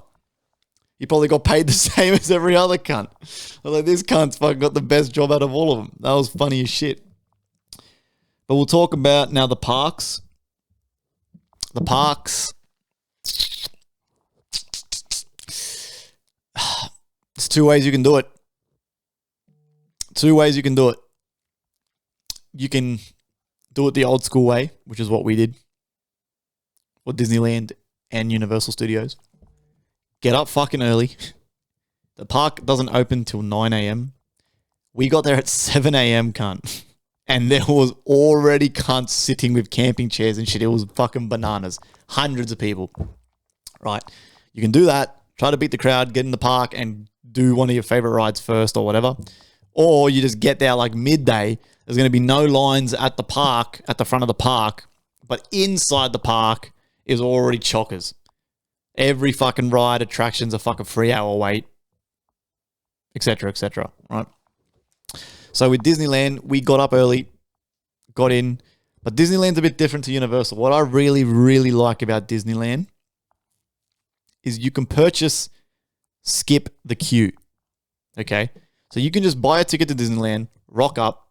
He probably got paid the same as every other cunt. I was like, this cunt's fucking got the best job out of all of them. That was funny as shit. But we'll talk about now the parks. The parks. There's 2 ways you can do it. 2 ways you can do it. You can do it the old school way, which is what we did for Disneyland and Universal Studios. Get up fucking early. The park doesn't open till 9 a.m. We got there at 7 a.m., cunt. And there was already cunts sitting with camping chairs and shit. It was fucking bananas. Hundreds of people. Right? You can do that. Try to beat the crowd, get in the park, and do one of your favorite rides first or whatever. Or you just get there like midday. There's going to be no lines at the park, at the front of the park. But inside the park is already chockers. Every fucking ride, attraction's a fucking 3-hour wait. Etc., etc. Right? So with Disneyland, we got up early, got in. But Disneyland's a bit different to Universal. What I really, really like about Disneyland is you can skip the queue. Okay? So you can just buy a ticket to Disneyland, rock up,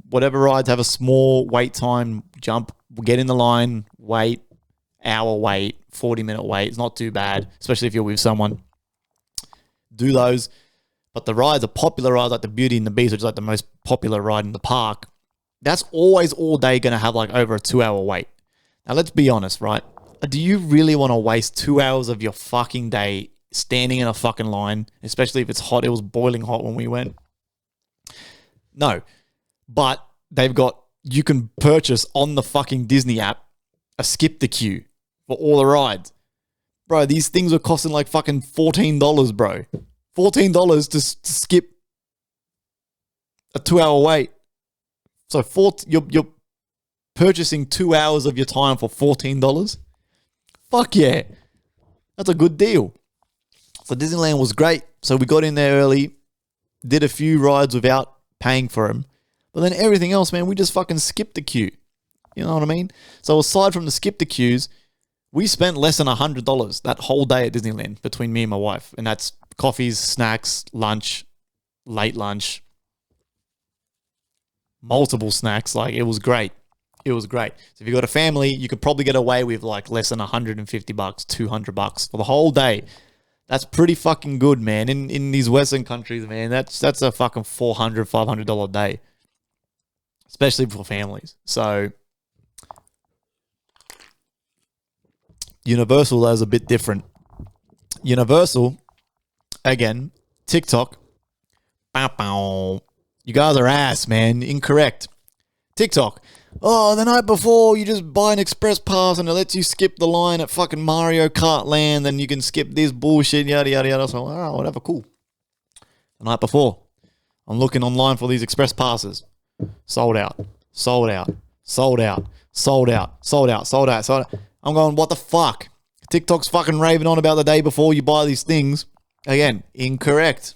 whatever rides have a small wait time, jump, get in the line, wait, hour wait, 40-minute wait. It's not too bad, especially if you're with someone. Do those. But the rides, the popular rides like the Beauty and the Beast, which is like the most popular ride in the park, that's always all day going to have like over a 2-hour wait. Now, let's be honest, right? Do you really want to waste 2 hours of your fucking day standing in a fucking line, especially if it's hot? It was boiling hot when we went. No. But you can purchase on the fucking Disney app a skip the queue for all the rides. Bro, these things were costing like fucking $14, bro. $14 to skip a 2-hour wait. So you're purchasing 2 hours of your time for $14. Fuck yeah. That's a good deal. So Disneyland was great. So we got in there early, did a few rides without paying for them. But then everything else, man, we just fucking skipped the queue. You know what I mean? So aside from the skip the queues, we spent less than $100 that whole day at Disneyland between me and my wife. And that's coffees, snacks, lunch, late lunch, multiple snacks. Like, it was great. It was great. So if you got a family, you could probably get away with like less than $150, $200 for the whole day. That's pretty fucking good, man. In these Western countries, man, that's a fucking $400, $500 day. especially for families. So Universal is a bit different. Universal, again, TikTok. You guys are ass, man. Incorrect. TikTok. Oh, the night before, you just buy an express pass and it lets you skip the line at fucking Mario Kart Land and you can skip this bullshit, yada, yada, yada. So, oh, whatever, cool. The night before, I'm looking online for these express passes. Sold out. Sold out. Sold out. Sold out. Sold out. Sold out. Sold out. I'm going, what the fuck? TikTok's fucking raving on about the day before you buy these things. Again, incorrect.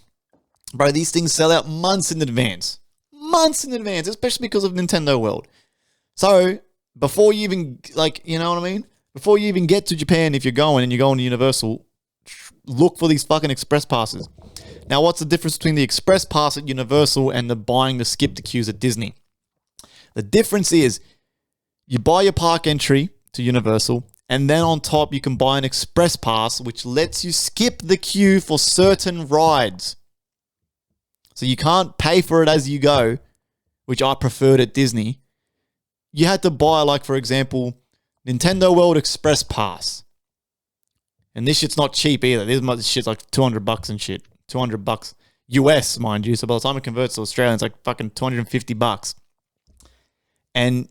Bro, these things sell out months in advance. Months in advance, especially because of Nintendo World. So, before you even, like, you know what I mean? Before you even get to Japan, if you're going and you're going to Universal, look for these fucking express passes. Now, what's the difference between the express pass at Universal and the buying the skip the queues at Disney? The difference is you buy your park entry to Universal, and then on top you can buy an express pass, which lets you skip the queue for certain rides. So you can't pay for it as you go, which I preferred at Disney. You had to buy, like, for example, Nintendo World Express Pass. And this shit's not cheap either. This shit's like $200 and shit. $200 US, mind you. So by the time it converts to Australian, it's like fucking $250. And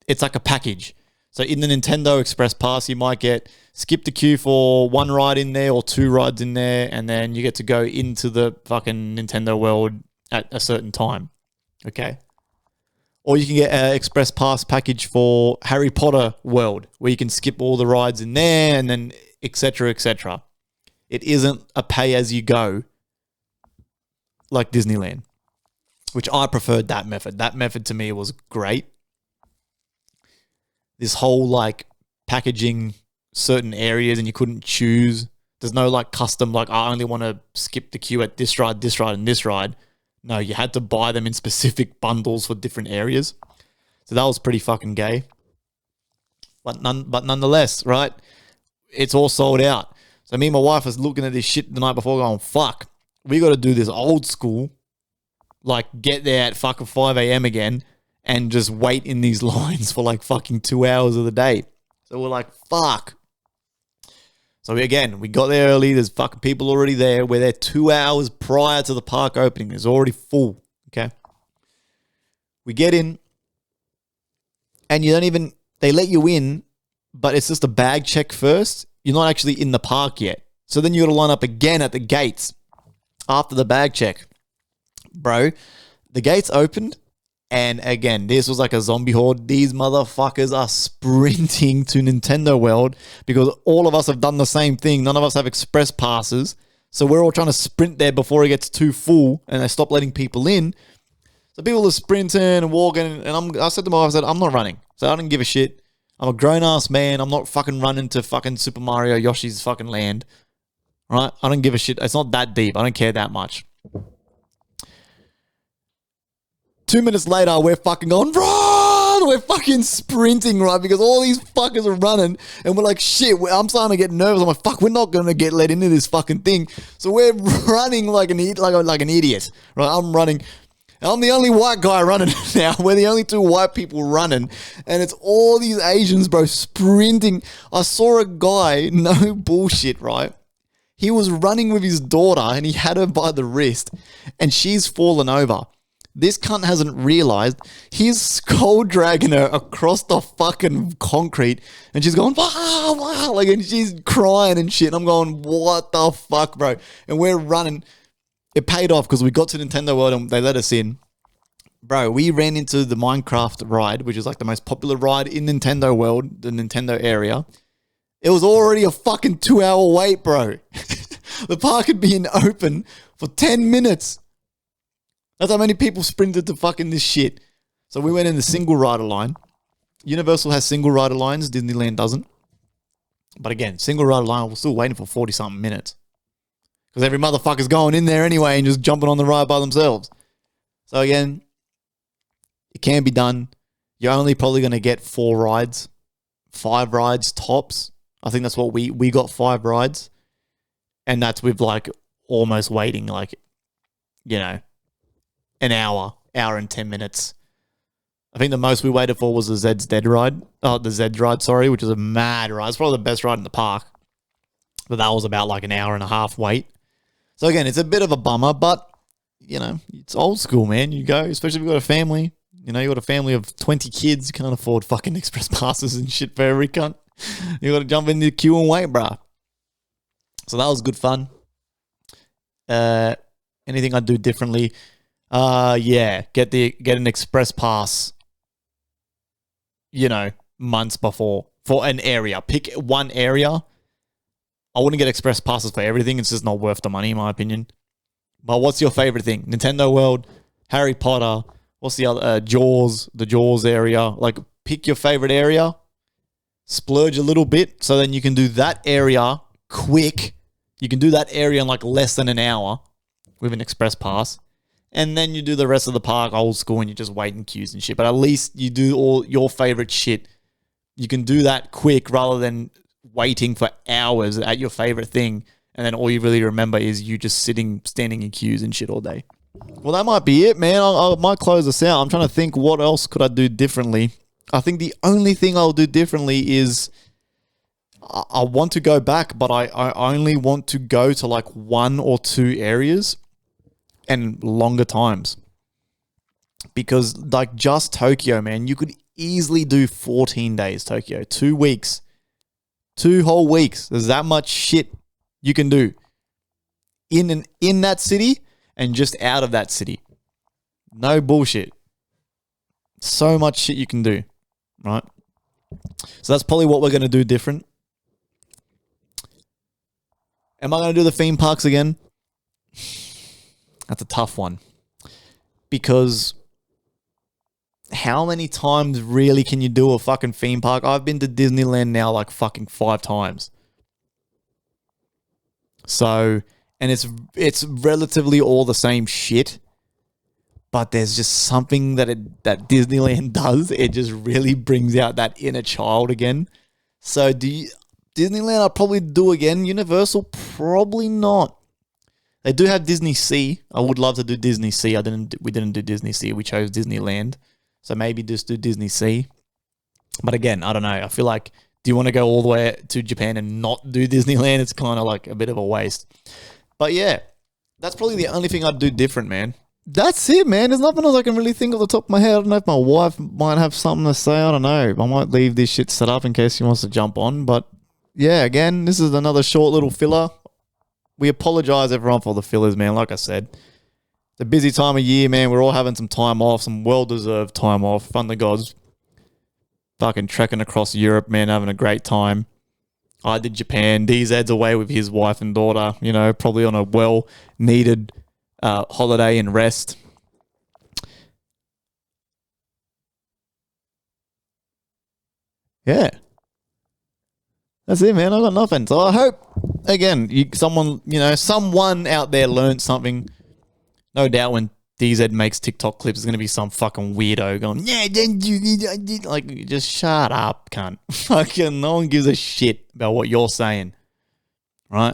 it's like a package. So in the Nintendo Express Pass, you might get skip the queue for one ride in there or two rides in there, and then you get to go into the fucking Nintendo World at a certain time. Okay? Or you can get an Express Pass package for Harry Potter World, where you can skip all the rides in there and then etc., etc. It isn't a pay-as-you-go like Disneyland, which I preferred that method. That method to me was great. This whole, like, packaging certain areas and you couldn't choose. There's no, like, custom, like, I only want to skip the queue at this ride, and this ride. No, you had to buy them in specific bundles for different areas. So that was pretty fucking gay. But nonetheless, right? It's all sold out. So me and my wife was looking at this shit the night before going, fuck, we got to do this old school. Like, get there at fucking 5 a.m. again and just wait in these lines for like fucking 2 hours of the day. So we're like, fuck. So we got there early. There's fucking people already there. We're there 2 hours prior to the park opening. It's already full. Okay. We get in and they let you in, but it's just a bag check first. You're not actually in the park yet. So then you got to line up again at the gates after the bag check. Bro, the gates opened. And again, this was like a zombie horde. These motherfuckers are sprinting to Nintendo World because all of us have done the same thing. None of us have express passes. So we're all trying to sprint there before it gets too full and they stop letting people in. So people are sprinting and walking. And I said to my wife, I'm not running. So I don't give a shit. I'm a grown-ass man. I'm not fucking running to fucking Super Mario Yoshi's fucking land. Right? I don't give a shit. It's not that deep. I don't care that much. 2 minutes later, we're fucking going, run! We're fucking sprinting, right? Because all these fuckers are running. And we're like, shit, I'm starting to get nervous. I'm like, fuck, we're not going to get let into this fucking thing. So we're running like an idiot, right? I'm running. I'm the only white guy running now. We're the only two white people running. And it's all these Asians, bro, sprinting. I saw a guy, no bullshit, right? He was running with his daughter and he had her by the wrist and she's fallen over. This cunt hasn't realized he's skull dragging her across the fucking concrete and she's going, wow, wow, like, and she's crying and shit. And I'm going, what the fuck, bro? And we're running. It paid off because we got to Nintendo World and they let us in. Bro, we ran into the Minecraft ride, which is like the most popular ride in Nintendo World, the Nintendo area. It was already a fucking 2 hour wait, bro. The park had been open for 10 minutes. That's how many people sprinted to fucking this shit. So we went in the single rider line. Universal has single rider lines. Disneyland doesn't. But again, single rider line, we're still waiting for 40-something minutes. Because every motherfucker's going in there anyway and just jumping on the ride by themselves. So again, it can be done. You're only probably going to get 4 rides. 5 rides tops. I think that's what we got, 5 rides. And that's with like almost waiting like, you know, an hour and 10 minutes I think the most we waited for was the Zed's Dead ride. Oh, the Zed ride, sorry, which is a mad ride. It's probably the best ride in the park. But that was about like an hour and a half wait. So again, it's a bit of a bummer, but, you know, it's old school, man. You go, especially if you've got a family. You know, you got a family of 20 kids. You can't afford fucking express passes and shit for every cunt. You got to jump in the queue and wait, bruh. So that was good fun. Anything I'd do differently? Yeah, get an express pass, you know, months before for an area. Pick one area. I wouldn't get express passes for everything. It's just not worth the money, in my opinion. But what's your favorite thing? Nintendo World, Harry Potter, what's the other? Jaws, the Jaws area. Like, pick your favorite area, splurge a little bit, so then you can do that area quick. You can do that area in like less than an hour with an express pass. And then you do the rest of the park old school and you just wait in queues and shit. But at least you do all your favorite shit. You can do that quick rather than waiting for hours at your favorite thing. And then all you really remember is you just standing in queues and shit all day. Well, that might be it, man. I might close this out. I'm trying to think what else could I do differently. I think the only thing I'll do differently is I want to go back, but I only want to go to like 1 or 2 areas and longer times. Because like just Tokyo, man, you could easily do 14 days Tokyo, 2 weeks, 2 whole weeks. There's that much shit you can do in that city and just out of that city. No bullshit. So much shit you can do, right? So that's probably what we're going to do different. Am I going to do the theme parks again? That's a tough one. Because how many times really can you do a fucking theme park? I've been to Disneyland now like fucking 5 times. So, and it's relatively all the same shit. But there's just something that Disneyland does. It just really brings out that inner child again. So Disneyland I'll probably do again. Universal, probably not. They do have Disney Sea. I would love to do Disney Sea. We didn't do Disney Sea. We chose Disneyland. So maybe just do Disney Sea. But again, I don't know. I feel like, do you want to go all the way to Japan and not do Disneyland? It's kind of like a bit of a waste. But yeah, that's probably the only thing I'd do different, man. That's it, man. There's nothing else I can really think of the top of my head. I don't know if my wife might have something to say. I don't know. I might leave this shit set up in case she wants to jump on. But yeah, again, this is another short little filler. We apologize, everyone, for the fillers, man. Like I said, it's a busy time of year, man. We're all having some time off, some well-deserved time off. Fun the gods. Fucking trekking across Europe, man, having a great time. I did Japan. DZ's away with his wife and daughter, you know, probably on a well-needed holiday and rest. Yeah. That's it, man. I got nothing. So I hope, again, someone out there learned something. No doubt when DZ makes TikTok clips, there's going to be some fucking weirdo going, yeah, like, just shut up, cunt. Fucking no one gives a shit about what you're saying. Right?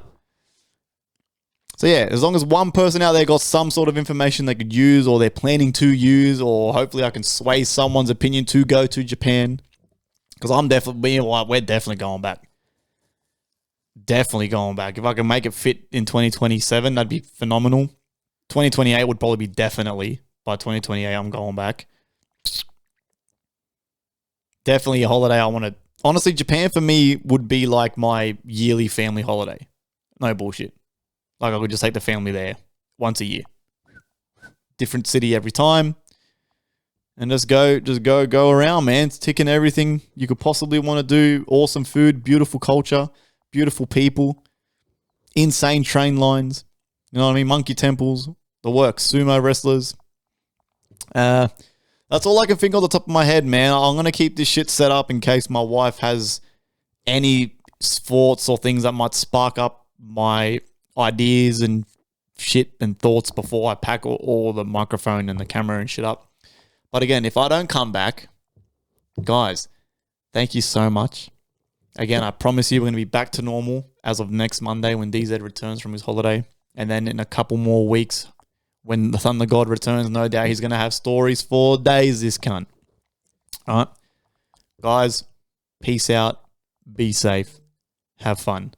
So yeah, as long as one person out there got some sort of information they could use or they're planning to use, or hopefully I can sway someone's opinion to go to Japan. Because we're definitely going back. Definitely going back. If I can make it fit in 2027, that'd be phenomenal. 2028 would probably be definitely. By 2028, I'm going back. Definitely a holiday I want to... Honestly, Japan for me would be like my yearly family holiday. No bullshit. Like I could just take the family there once a year. Different city every time. And just go around, man. It's ticking everything you could possibly want to do. Awesome food, beautiful culture, beautiful people, insane train lines. You know what I mean? Monkey temples, the works, sumo wrestlers. That's all I can think on the top of my head, man. I'm going to keep this shit set up in case my wife has any thoughts or things that might spark up my ideas and shit and thoughts before I pack all the microphone and the camera and shit up. But again, if I don't come back, guys, thank you so much. Again, I promise you we're going to be back to normal as of next Monday when DZ returns from his holiday. And then in a couple more weeks, when the Thunder God returns, no doubt he's going to have stories for days, this cunt. All right. Guys, peace out. Be safe. Have fun.